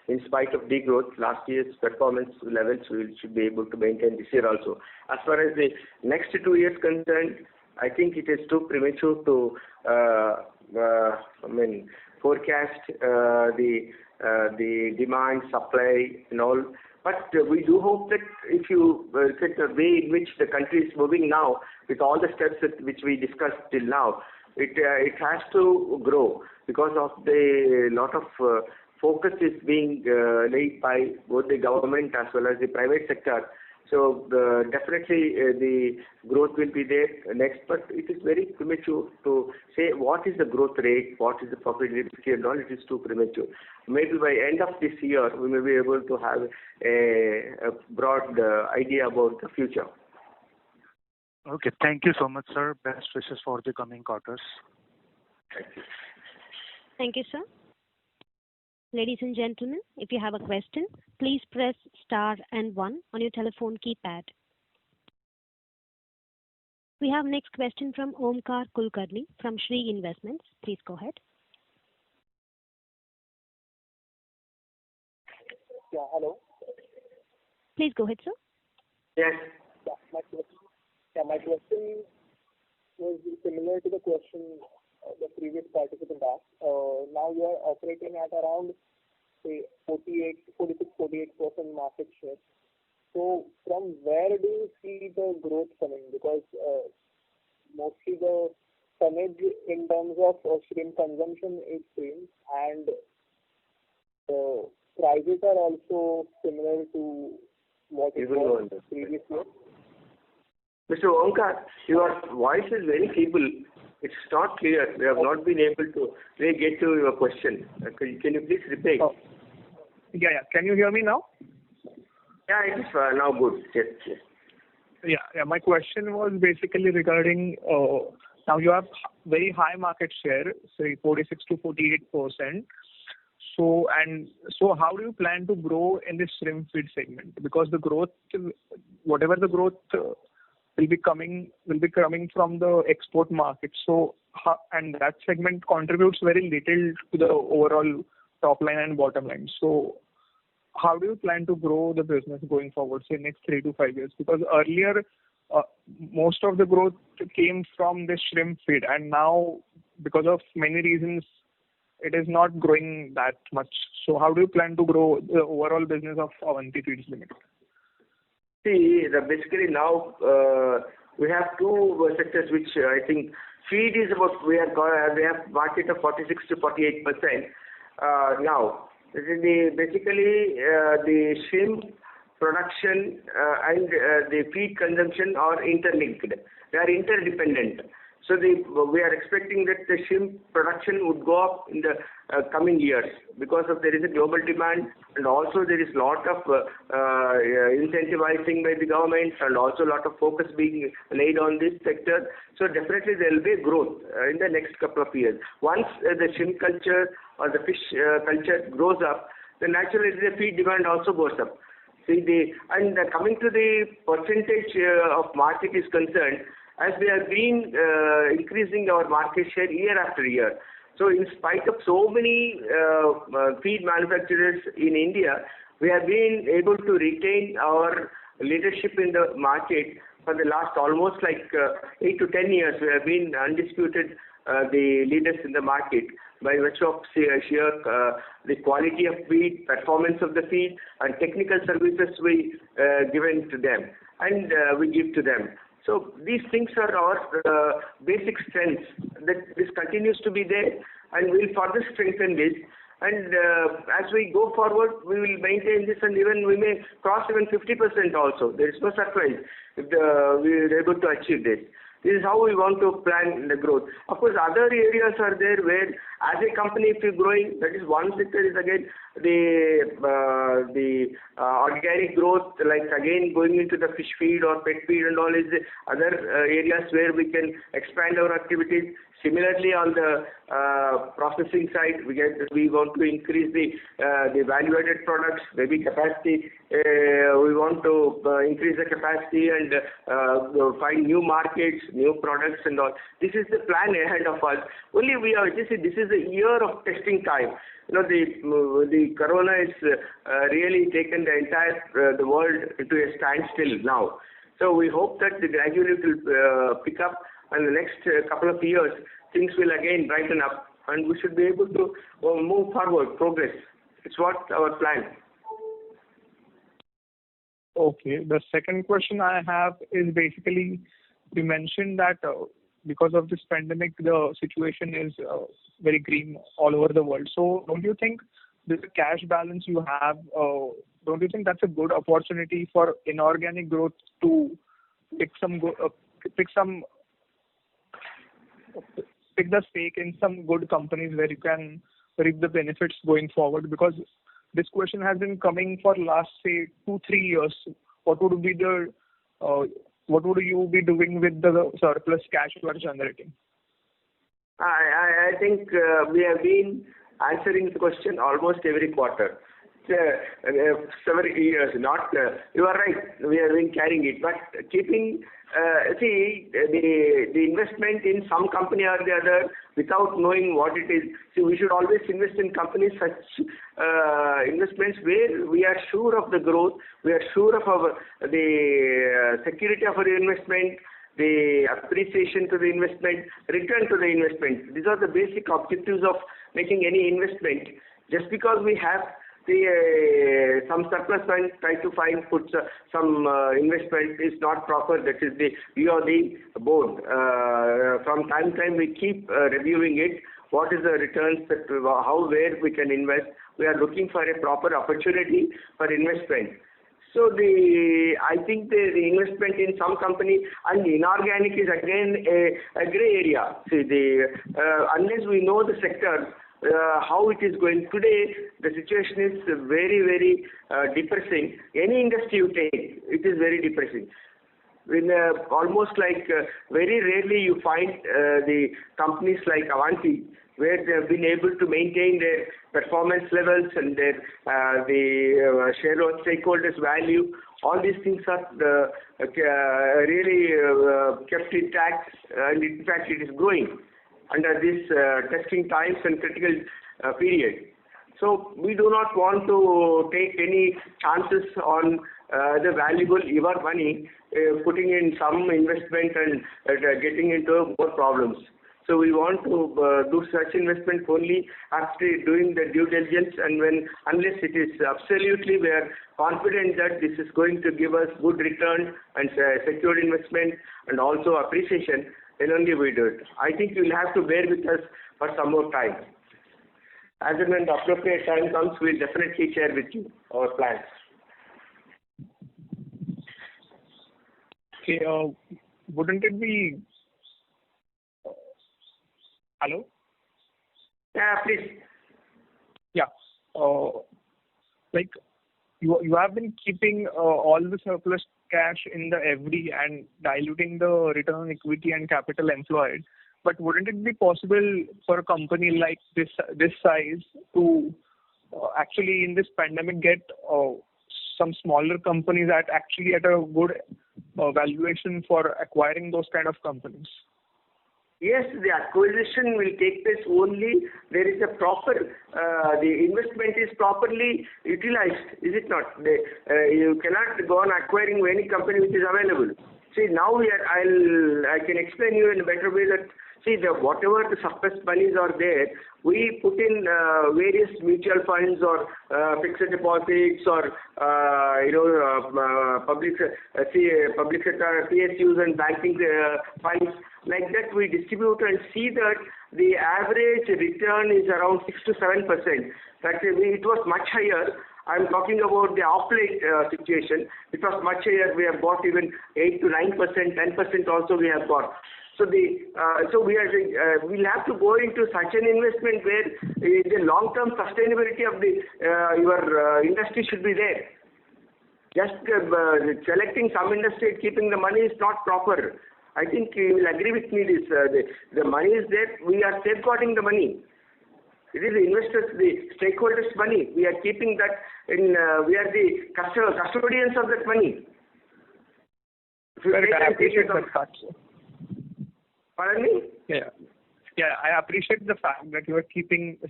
in spite of degrowth, last year's performance levels we should be able to maintain this year also. As far as the next 2 years concerned, I think it is too premature to forecast the demand, supply and all. But we do hope that if you look at the way in which the country is moving now, with all the steps which we discussed till now, it has to grow because of the lot of focus is being laid by both the government as well as the private sector So definitely the growth will be there next, but it is very premature to say what is the growth rate, what is the profitability and all. It is too premature. Maybe by end of this year we may be able to have a broad idea about the future. Okay, thank you so much, sir. Best wishes for the coming quarters. Thank you. Thank you, sir. Ladies and gentlemen, if you have a question, please press star and 1 on your telephone keypad. We have next question from Omkar Kulkarni from Shree Investments. Please go ahead. Yeah, hello. Please go ahead, sir. Yes. My question was similar to the question the previous participant asked. Now you are operating at around, say, 46-48% market share. So from where do you see the growth coming? Because mostly the tonnage in terms of shrimp consumption is same, and the prices are also similar to what it was previous year. Mr. Omkar, your voice is very feeble. It's not clear. We have not been able to really get to your question. Can you please repeat? Oh. Yeah. Can you hear me now? Yeah, it is now good. Yes. Yeah. My question was basically regarding now you have very high market share, say 46 to 48%. So how do you plan to grow in this shrimp feed segment? Because the growth, whatever the growth will be coming from the export market. So and that segment contributes very little to the overall top line and bottom line. So how do you plan to grow the business going forward, say next 3 to 5 years? Because earlier most of the growth came from the shrimp feed, and now because of many reasons it is not growing that much. So how do you plan to grow the overall business of Avanti Feeds Limited? See, basically now we have two sectors which I think feed is about, we have market of 46 to 48% now. Basically the shrimp production and the feed consumption are interlinked. They are interdependent. So we are expecting that the shrimp production would go up in the coming years because there is a global demand, and also there is a lot of incentivizing by the government, and also a lot of focus being laid on this sector. So definitely there will be a growth in the next couple of years. Once the shrimp culture or the fish culture grows up, then naturally the feed demand also goes up. Coming to the percentage of market is concerned, as we have been increasing our market share year after year. So in spite of so many feed manufacturers in India, we have been able to retain our leadership in the market for the last almost 8 to 10 years. We have been undisputed the leaders in the market by virtue of sheer the quality of feed, performance of the feed, and technical services we given to them, and we give to them. So these things are our basic strengths. That this continues to be there, and we will further strengthen this. And as we go forward, we will maintain this, and even we may cross even 50% also. There is no surprise if we are able to achieve this. This is how we want to plan the growth. Of course, other areas are there where, as a company, if you're growing, that is one sector is again the organic growth, like again going into the fish feed or pet feed and all is the other areas where we can expand our activities. Similarly, on the processing side, we want to increase the value-added products, maybe capacity. We want to increase the capacity and find new markets, new products and all. This is the plan ahead of us. Only this is a year of testing time. The corona is really taken the entire the world into a standstill now. So we hope that gradually it will pick up, and the next couple of years things will again brighten up, and we should be able to move forward, progress. It's what our plan. Okay. The second question I have is basically, you mentioned that because of this pandemic, the situation is very grim all over the world. So don't you think this cash balance you have, don't you think that's a good opportunity for inorganic growth to pick the stake in some good companies where you can reap the benefits going forward? Because this question has been coming for last, say, 2-3 years. What would you be doing with the surplus cash you are generating? I think we have been answering the question almost every quarter. Several years, not you are right. We have been carrying it, but keeping the investment in some company or the other without knowing what it is. See, we should always invest in companies such investments where we are sure of the growth, we are sure of the security of our investment, the appreciation to the investment, return to the investment. These are the basic objectives of making any investment. Just because we have some surplus and try to put some investment is not proper. That is the view of the board. From time to time we keep reviewing it. What is the returns that where we can invest? We are looking for a proper opportunity for investment. So I think the investment in some company and inorganic is again a grey area. See, unless we know the sector, how it is going today, the situation is very, very depressing. Any industry you take, it is very depressing. Almost like very rarely you find the companies like Avanti, where they have been able to maintain their performance levels and their the stakeholders' value. All these things are really kept intact, and in fact it is growing under these testing times and critical period. So we do not want to take any chances on the valuable your money, putting in some investment and getting into more problems. So we want to do such investment only after doing the due diligence, and unless it is absolutely we are confident that this is going to give us good return and secured investment and also appreciation, then only we do it. I think you will have to bear with us for some more time. As and when the appropriate time comes, we will definitely share with you our plans. Okay, wouldn't it be... Hello? Yeah, please. Yeah. Like you have been keeping all the surplus cash in the FD and diluting the return on equity and capital employed. But wouldn't it be possible for a company like this size to actually in this pandemic get some smaller companies at a good valuation for acquiring those kind of companies? Yes, the acquisition will take place only there is a proper, the investment is properly utilized, is it not? You cannot go on acquiring any company which is available. See, now I can explain you in a better way that, see, whatever the surplus monies are there, we put in various mutual funds or fixed deposits or public sector PSUs and banking funds. Like that, we distribute and see that the average return is around 6 to 7%. That it was much higher. I'm talking about the off-late situation. It was much higher. We have got even 8 to 9%, 10% also we have got. So we'll have to go into such an investment where the long-term sustainability of your industry should be there. Just selecting some industry and keeping the money is not proper. I think you will agree with me. The money is there. We are safeguarding the money. It is the investors, the stakeholders' money. We are keeping that in. We are the custodians of that money. I appreciate that fact, sir. Pardon me? Yeah, I appreciate the fact that you are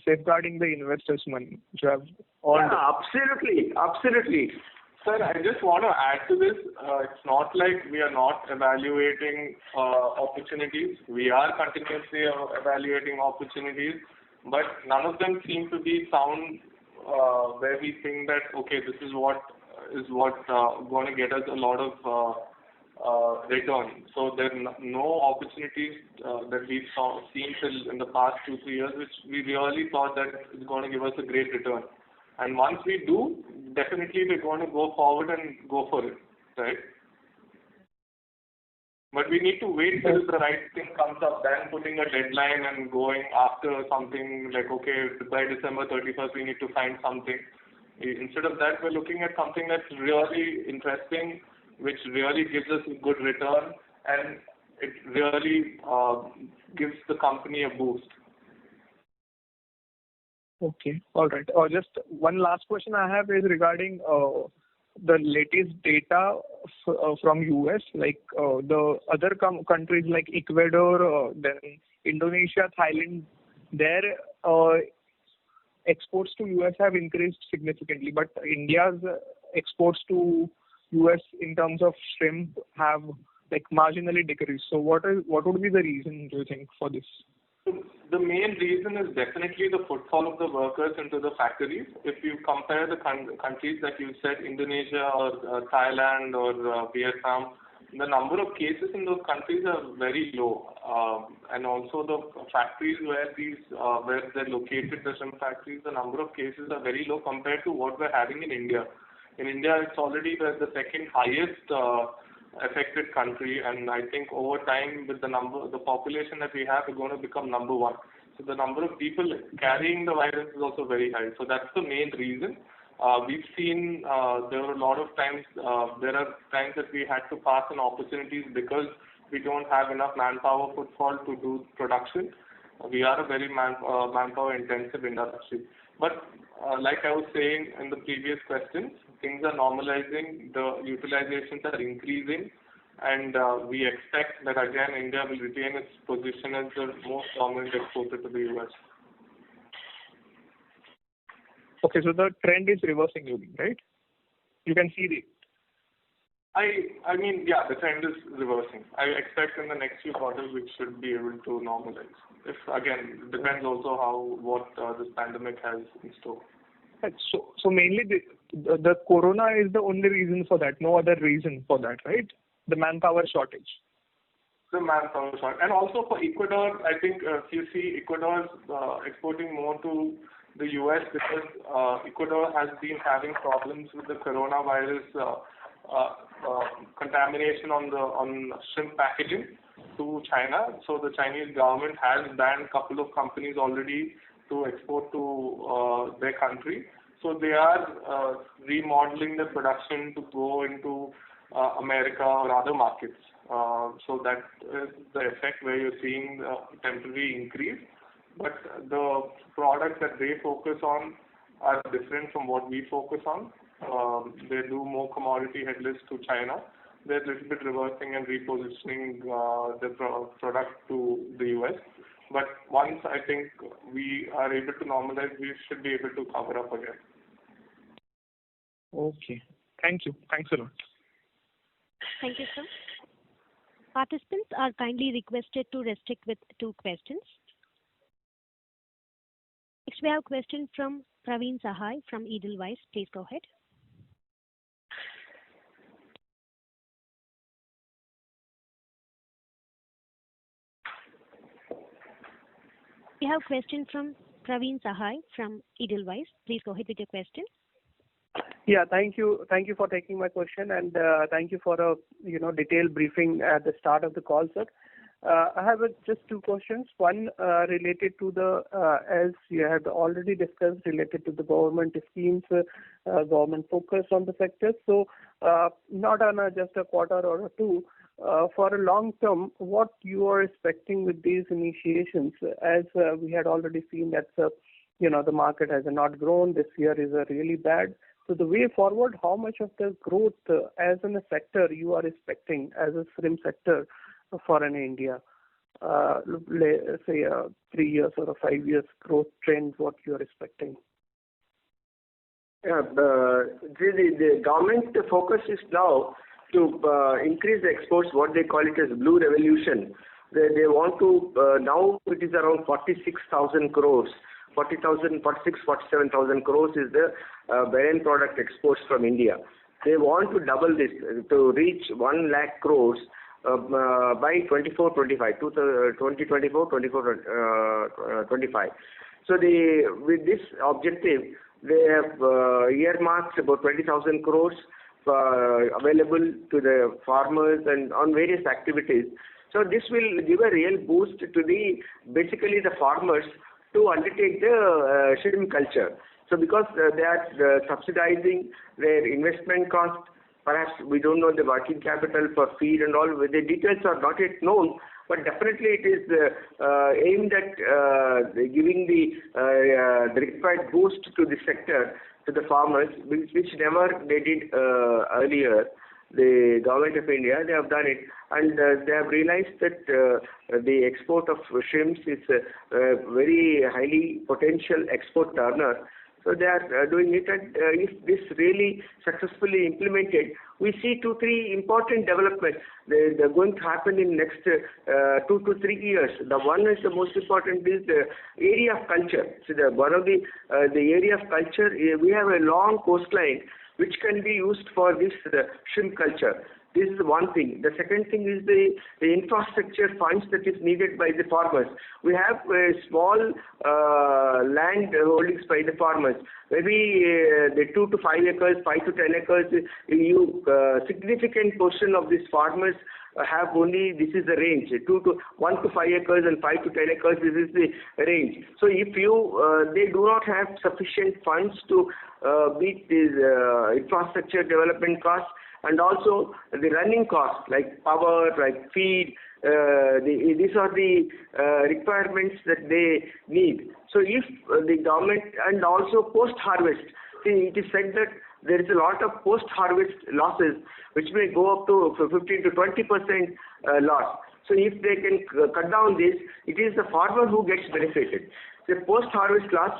safeguarding the investors' money, which you have earned. Yeah, absolutely. Sir, I just want to add to this. It's not like we are not evaluating opportunities. We are continuously evaluating opportunities, but none of them seem to be sound where we think that, okay, this is what going to get us a lot of return. So there are no opportunities that we've seen till in the past 2-3 years, which we really thought that is going to give us a great return. And once we do, definitely we're going to go forward and go for it, right? But we need to wait till the right thing comes up, then putting a deadline and going after something like, okay, by December 31st we need to find something. Instead of that, we're looking at something that's really interesting, which really gives us a good return, and it really gives the company a boost. Okay. All right. Just one last question I have is regarding the latest data from US, like the other countries like Ecuador, then Indonesia, Thailand, their exports to US have increased significantly, but India's exports to US in terms of shrimp have like marginally decreased. So what would be the reason, do you think, for this? The main reason is definitely the footfall of the workers into the factories. If you compare the countries that you said, Indonesia or Thailand or Vietnam, the number of cases in those countries are very low, and also the factories where they're located, the shrimp factories, the number of cases are very low compared to what we're having in India. In India, it's already the second highest affected country, and I think over time with the population that we have, we're going to become number one. So the number of people carrying the virus is also very high. So that's the main reason. We've seen there are a lot of times, there are times that we had to pass on opportunities because we don't have enough manpower footfall to do production. We are a very manpower intensive industry. But like I was saying in the previous questions, things are normalizing, the utilizations are increasing, and we expect that again India will retain its position as the most dominant exporter to the US. Okay, so the trend is reversing, you mean, right? You can see the... I mean, yeah, the trend is reversing. I expect in the next few quarters we should be able to normalize. If again, it depends also what this pandemic has in store. So mainly the corona is the only reason for that, no other reason for that, right? The manpower shortage. The manpower shortage, and also for Ecuador, I think if you see Ecuador is exporting more to the US because Ecuador has been having problems with the coronavirus contamination on shrimp packaging to China. So the Chinese government has banned a couple of companies already to export to their country. So they are remodeling the production to go into America or other markets. So that is the effect where you're seeing temporary increase. But the products that they focus on are different from what we focus on. They do more commodity headless to China. They're a little bit reversing and repositioning the product to the US. But once I think we are able to normalize, we should be able to cover up again. Okay. Thank you. Thanks a lot. Thank you, sir. Participants are kindly requested to restrict with 2 questions. Next, we have a question from Praveen Sahai from Edelweiss. Please go ahead. We have a question from Praveen Sahai from Edelweiss. Please go ahead with your question. Yeah, thank you. Thank you for taking my question, and thank you for a detailed briefing at the start of the call, sir. I have just 2 questions. One related to the, as you have already discussed, related to the government schemes, government focus on the sector. So not on just a quarter or 2, for a long term, what you are expecting with these initiations, as we had already seen that the market has not grown. This year is really bad. So the way forward, how much of the growth as in a sector you are expecting as a shrimp sector for an India, say 3 years or a 5 years growth trend, what you are expecting? Yeah, the government focus is now to increase the exports, what they call it as blue revolution. They want to, now it is around 46,000 crores. 47,000 crores is the Bahrain product exports from India. They want to double this to reach 1 lakh crores by 2024-25. So with this objective, they have earmarked about 20,000 crores available to the farmers and on various activities. So this will give a real boost to basically the farmers to undertake the shrimp culture. So because they are subsidizing their investment cost, perhaps we don't know the working capital for feed and all, the details are not yet known, but definitely it is aimed at giving the required boost to the sector, to the farmers, which never they did earlier. The government of India, they have done it, and they have realized that the export of shrimps is a very highly potential export turner. So they are doing it, and if this really successfully implemented, we see 2-3 important developments. They're going to happen in next 2 to 3 years. The one is the most important is the area of culture. So one of the area of culture, we have a long coastline which can be used for this shrimp culture. This is one thing. The second thing is the infrastructure funds that is needed by the farmers. We have small land holdings by the farmers. Maybe the 2 to 5 acres, 5 to 10 acres, significant portion of these farmers have only, this is the range, 1 to 5 acres and 5 to 10 acres, this is the range. So if they do not have sufficient funds to meet these infrastructure development costs, and also the running costs like power, like feed, these are the requirements that they need. So if the government, and also post-harvest, it is said that there is a lot of post-harvest losses which may go up to 15 to 20% loss. So if they can cut down this, it is the farmer who gets benefited. The post-harvest loss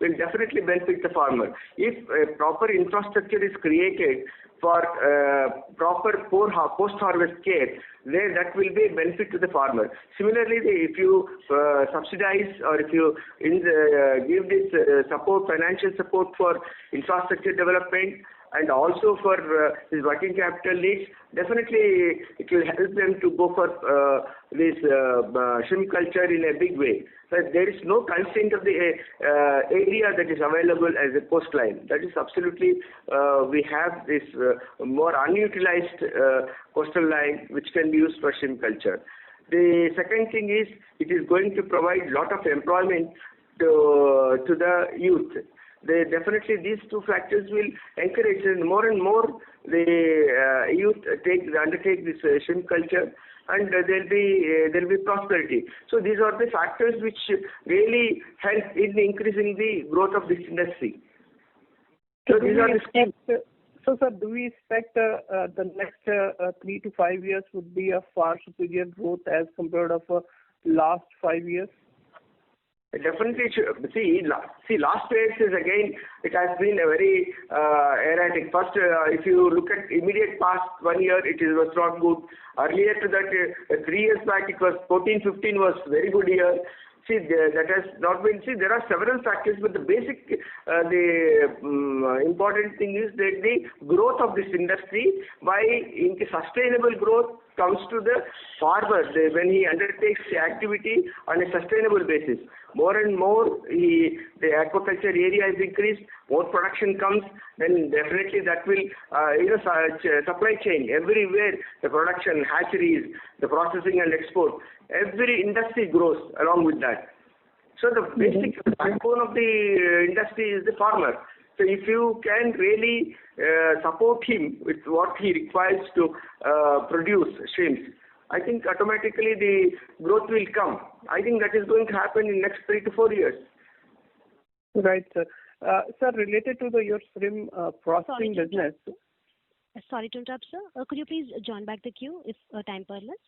will definitely benefit the farmer. If proper infrastructure is created for proper post-harvest care, then that will be a benefit to the farmer. Similarly, if you subsidize or if you give this support, financial support for infrastructure development, and also for his working capital needs, definitely it will help them to go for this shrimp culture in a big way. But there is no constraint of the area that is available as a coastline. That is absolutely, we have this more unutilized coastal line which can be used for shrimp culture. The second thing is, it is going to provide a lot of employment to the youth. Definitely these two factors will encourage, and more the youth undertake this shrimp culture, and there'll be prosperity. So these are the factors which really help in increasing the growth of this industry. So these are the schemes. So, sir, do we expect the next 3 to 5 years would be a far superior growth as compared to last 5 years? Definitely. See, last year is again, it has been a very erratic. First, if you look at immediate past 1 year, it was not good. Earlier to that, 3 years back, it was 14-15 was very good year. See, that has not been. See, there are several factors, but the basic, important thing is that the growth of this industry, by sustainable growth, comes to the farmer when he undertakes the activity on a sustainable basis. More and more, the aquaculture area is increased, more production comes, then definitely that will, supply chain, everywhere, the production, hatcheries, the processing and export, every industry grows along with that. So the basic backbone of the industry is the farmer. So if you can really support him with what he requires to produce shrimps, I think automatically the growth will come. I think that is going to happen in next 3 to 4 years. Right, sir. Sir, related to your shrimp processing business. Sorry to interrupt, sir. Could you please join back the queue if time permits?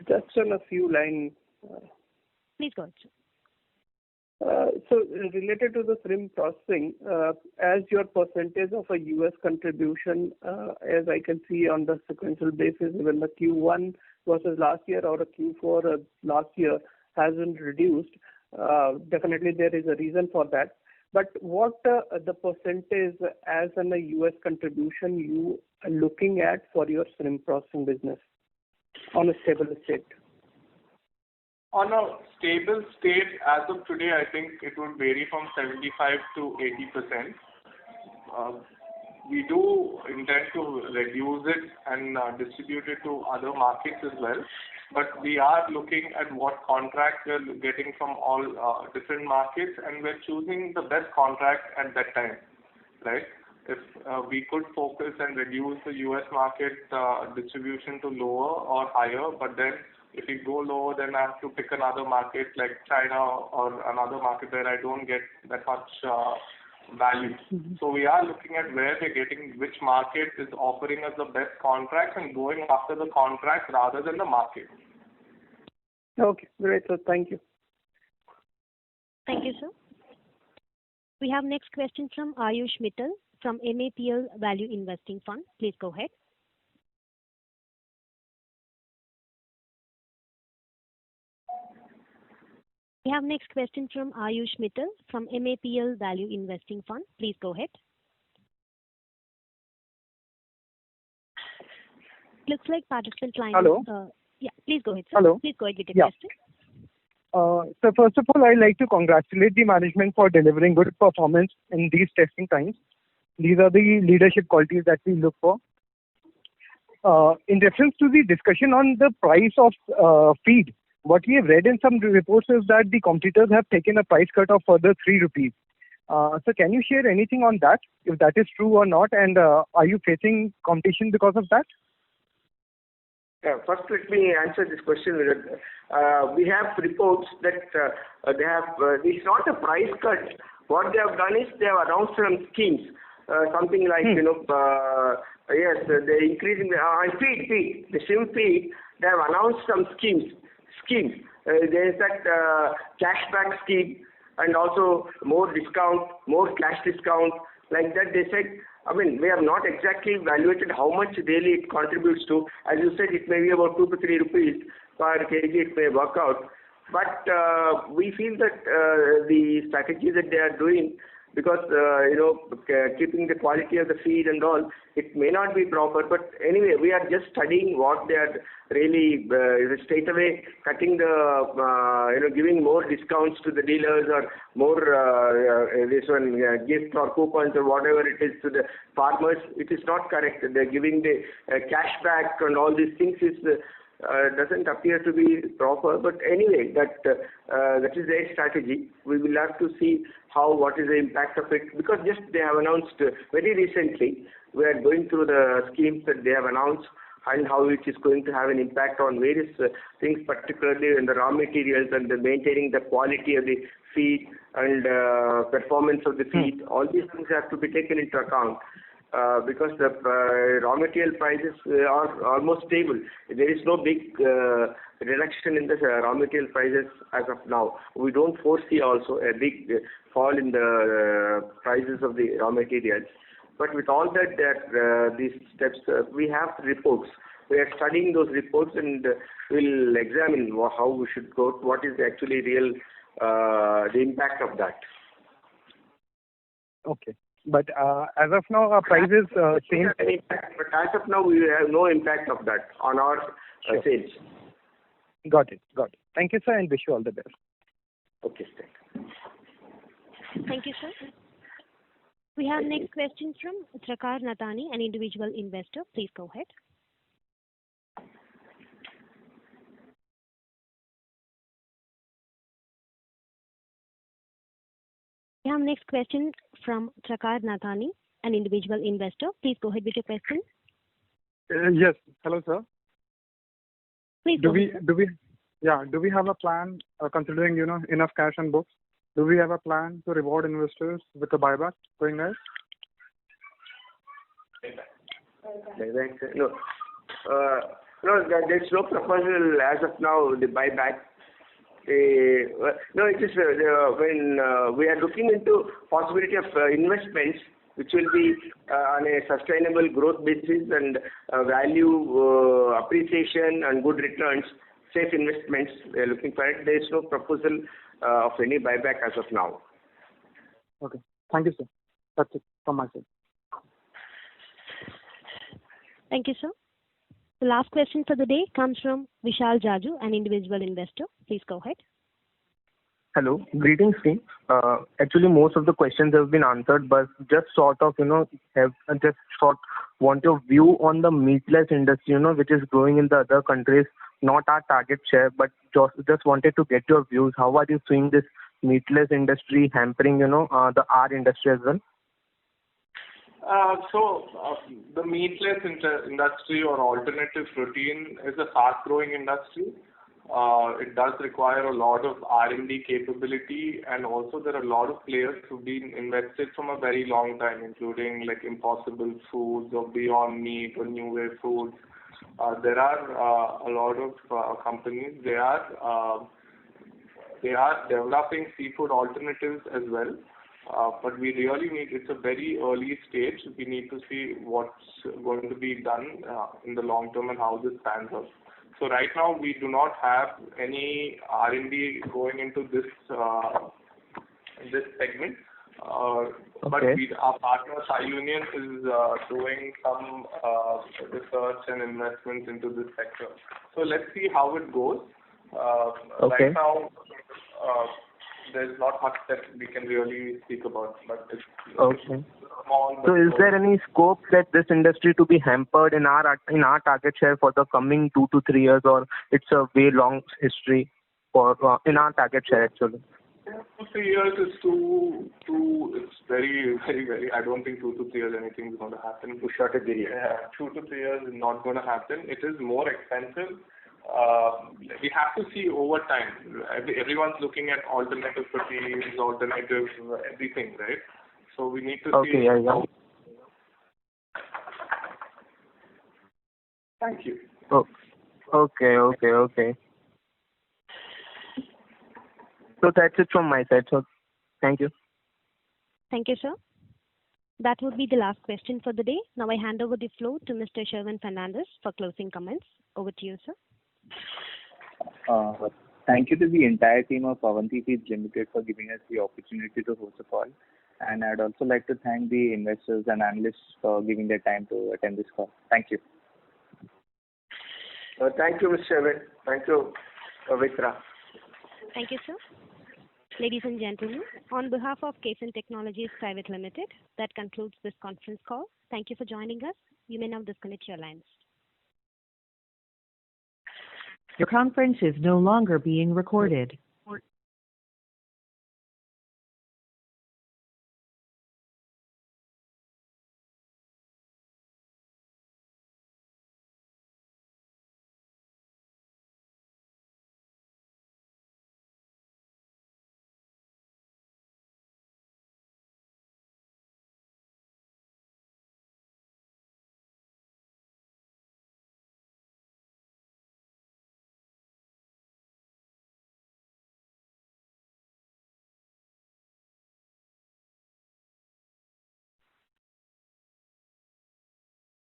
Just on a few lines. Please go ahead, sir. So related to the shrimp processing, as your percentage of a U.S. contribution, as I can see on the sequential basis, even the Q1 versus last year or a Q4 last year hasn't reduced. Definitely there is a reason for that. But what the percentage as in the U.S. contribution you are looking at for your shrimp processing business on a stable state? On a stable state, as of today, I think it would vary from 75 to 80%. We do intend to reduce it and distribute it to other markets as well. But we are looking at what contracts we're getting from all different markets, and we're choosing the best contract at that time, right? If we could focus and reduce the US market distribution to lower or higher, but then if we go lower, then I have to pick another market like China or another market where I don't get that much value. So we are looking at where we're getting, which market is offering us the best contracts and going after the contracts rather than the market. Okay, great, sir. Thank you. Thank you, sir. We have next question from Ayush Mittal from MAPL Value Investing Fund. Please go ahead. We have next question from Ayush Mittal from MAPL Value Investing Fund. Please go ahead. Looks like participant line. Hello. Yeah, please go ahead, sir. Hello. Please go ahead with your question. So first of all, I'd like to congratulate the management for delivering good performance in these testing times. These are the leadership qualities that we look for. In reference to the discussion on the price of feed, what we have read in some reports is that the competitors have taken a price cut of further 3 rupees. So can you share anything on that, if that is true or not, and are you facing competition because of that? Yeah, first let me answer this question. We have reports that they have, it's not a price cut. What they have done is they have announced some schemes, something like, yes, they're increasing the feed, the shrimp feed, they have announced some schemes. There is that cashback scheme and also more discount, more cash discount. Like that they said, I mean, we have not exactly evaluated how much really it contributes to. As you said, it may be about 2 to 3 rupees per kg, it may work out. But we feel that the strategy that they are doing, because keeping the quality of the feed and all, it may not be proper. But anyway, we are just studying what they are really straight away cutting the giving more discounts to the dealers or more gift or coupons or whatever it is to the farmers. It is not correct. They're giving the cashback and all these things is. Doesn't appear to be proper, but anyway, that is their strategy. We will have to see what is the impact of it, because just they have announced very recently. We are going through the schemes that they have announced and how it is going to have an impact on various things, particularly in the raw materials and the maintaining the quality of the feed and performance of the feed. All these things have to be taken into account. Because the raw material prices are almost stable. There is no big reduction in the raw material prices as of now. We don't foresee also a big fall in the prices of the raw materials. But with all that, these steps, we have reports. We are studying those reports and we'll examine how we should go, what is actually real, the impact of that. Okay. But as of now, our price is same. But as of now, we have no impact of that on our sales. Got it. Thank you, sir, and wish you all the best. Okay, thank you. Thank you, sir. We have next question from Trakar Natani, an individual investor. Please go ahead. We have next question from Trakar Nathani, an individual investor. Please go ahead with your question. Yes. Hello, sir. Please do we have a plan, considering enough cash on books? Do we have a plan to reward investors with a buyback going ahead? No, there's no proposal as of now. The buyback. No, it is when we are looking into possibility of investments, which will be on a sustainable growth basis and value appreciation and good returns, safe investments. We are looking for it. There is no proposal of any buyback as of now. Okay. Thank you, sir. That's it from my side. Thank you, sir. The last question for the day comes from Vishal Jaju, an individual investor. Please go ahead. Hello. Greetings, team. Actually, most of the questions have been answered, but just sort of, want your view on the meatless industry, which is growing in the other countries, not our target share, but just wanted to get your views. How are you seeing this meatless industry hampering, our industry as well? The meatless industry or alternative protein is a fast-growing industry. It does require a lot of R&D capability, and also there are a lot of players who've been invested from a very long time, including like Impossible Foods or Beyond Meat or New Way Foods. There are a lot of companies. They are developing seafood alternatives as well. But we really it's a very early stage. We need to see what's going to be done in the long term and how this pans out. So right now we do not have any R&D going into this segment. But our partner Thai Union is doing some research and investments into this sector. So let's see how it goes. Right now, there's not much that we can really speak about, but it's small. So is there any scope that this industry to be hampered in our target share for the coming 2 to 3 years, or it's a way long history for in our target share actually? 2 to 3 years is too. It's very, very, very. I don't think 2 to 3 years anything is going to happen. Too short a period. Yeah, 2 to 3 years is not going to happen. It is more expensive. We have to see over time. Everyone's looking at alternative proteins, alternative everything, right? So we need to see. Yeah. Thank you. Okay. So that's it from my side. So thank you. Thank you, sir. That would be the last question for the day. Now I hand over the floor to Mr. Sherwin Fernandez for closing comments. Over to you, sir. Thank you to the entire team of Avanti Feeds Limited for giving us the opportunity to host a call. And I'd also like to thank the investors and analysts for giving their time to attend this call. Thank you. Thank you, Mr. Sherwin. Thank you, Pavitra. Thank you, sir. Ladies and gentlemen, on behalf of KFin Technologies Private Limited, that concludes this conference call. Thank you for joining us. You may now disconnect your lines. Your conference is no longer being recorded.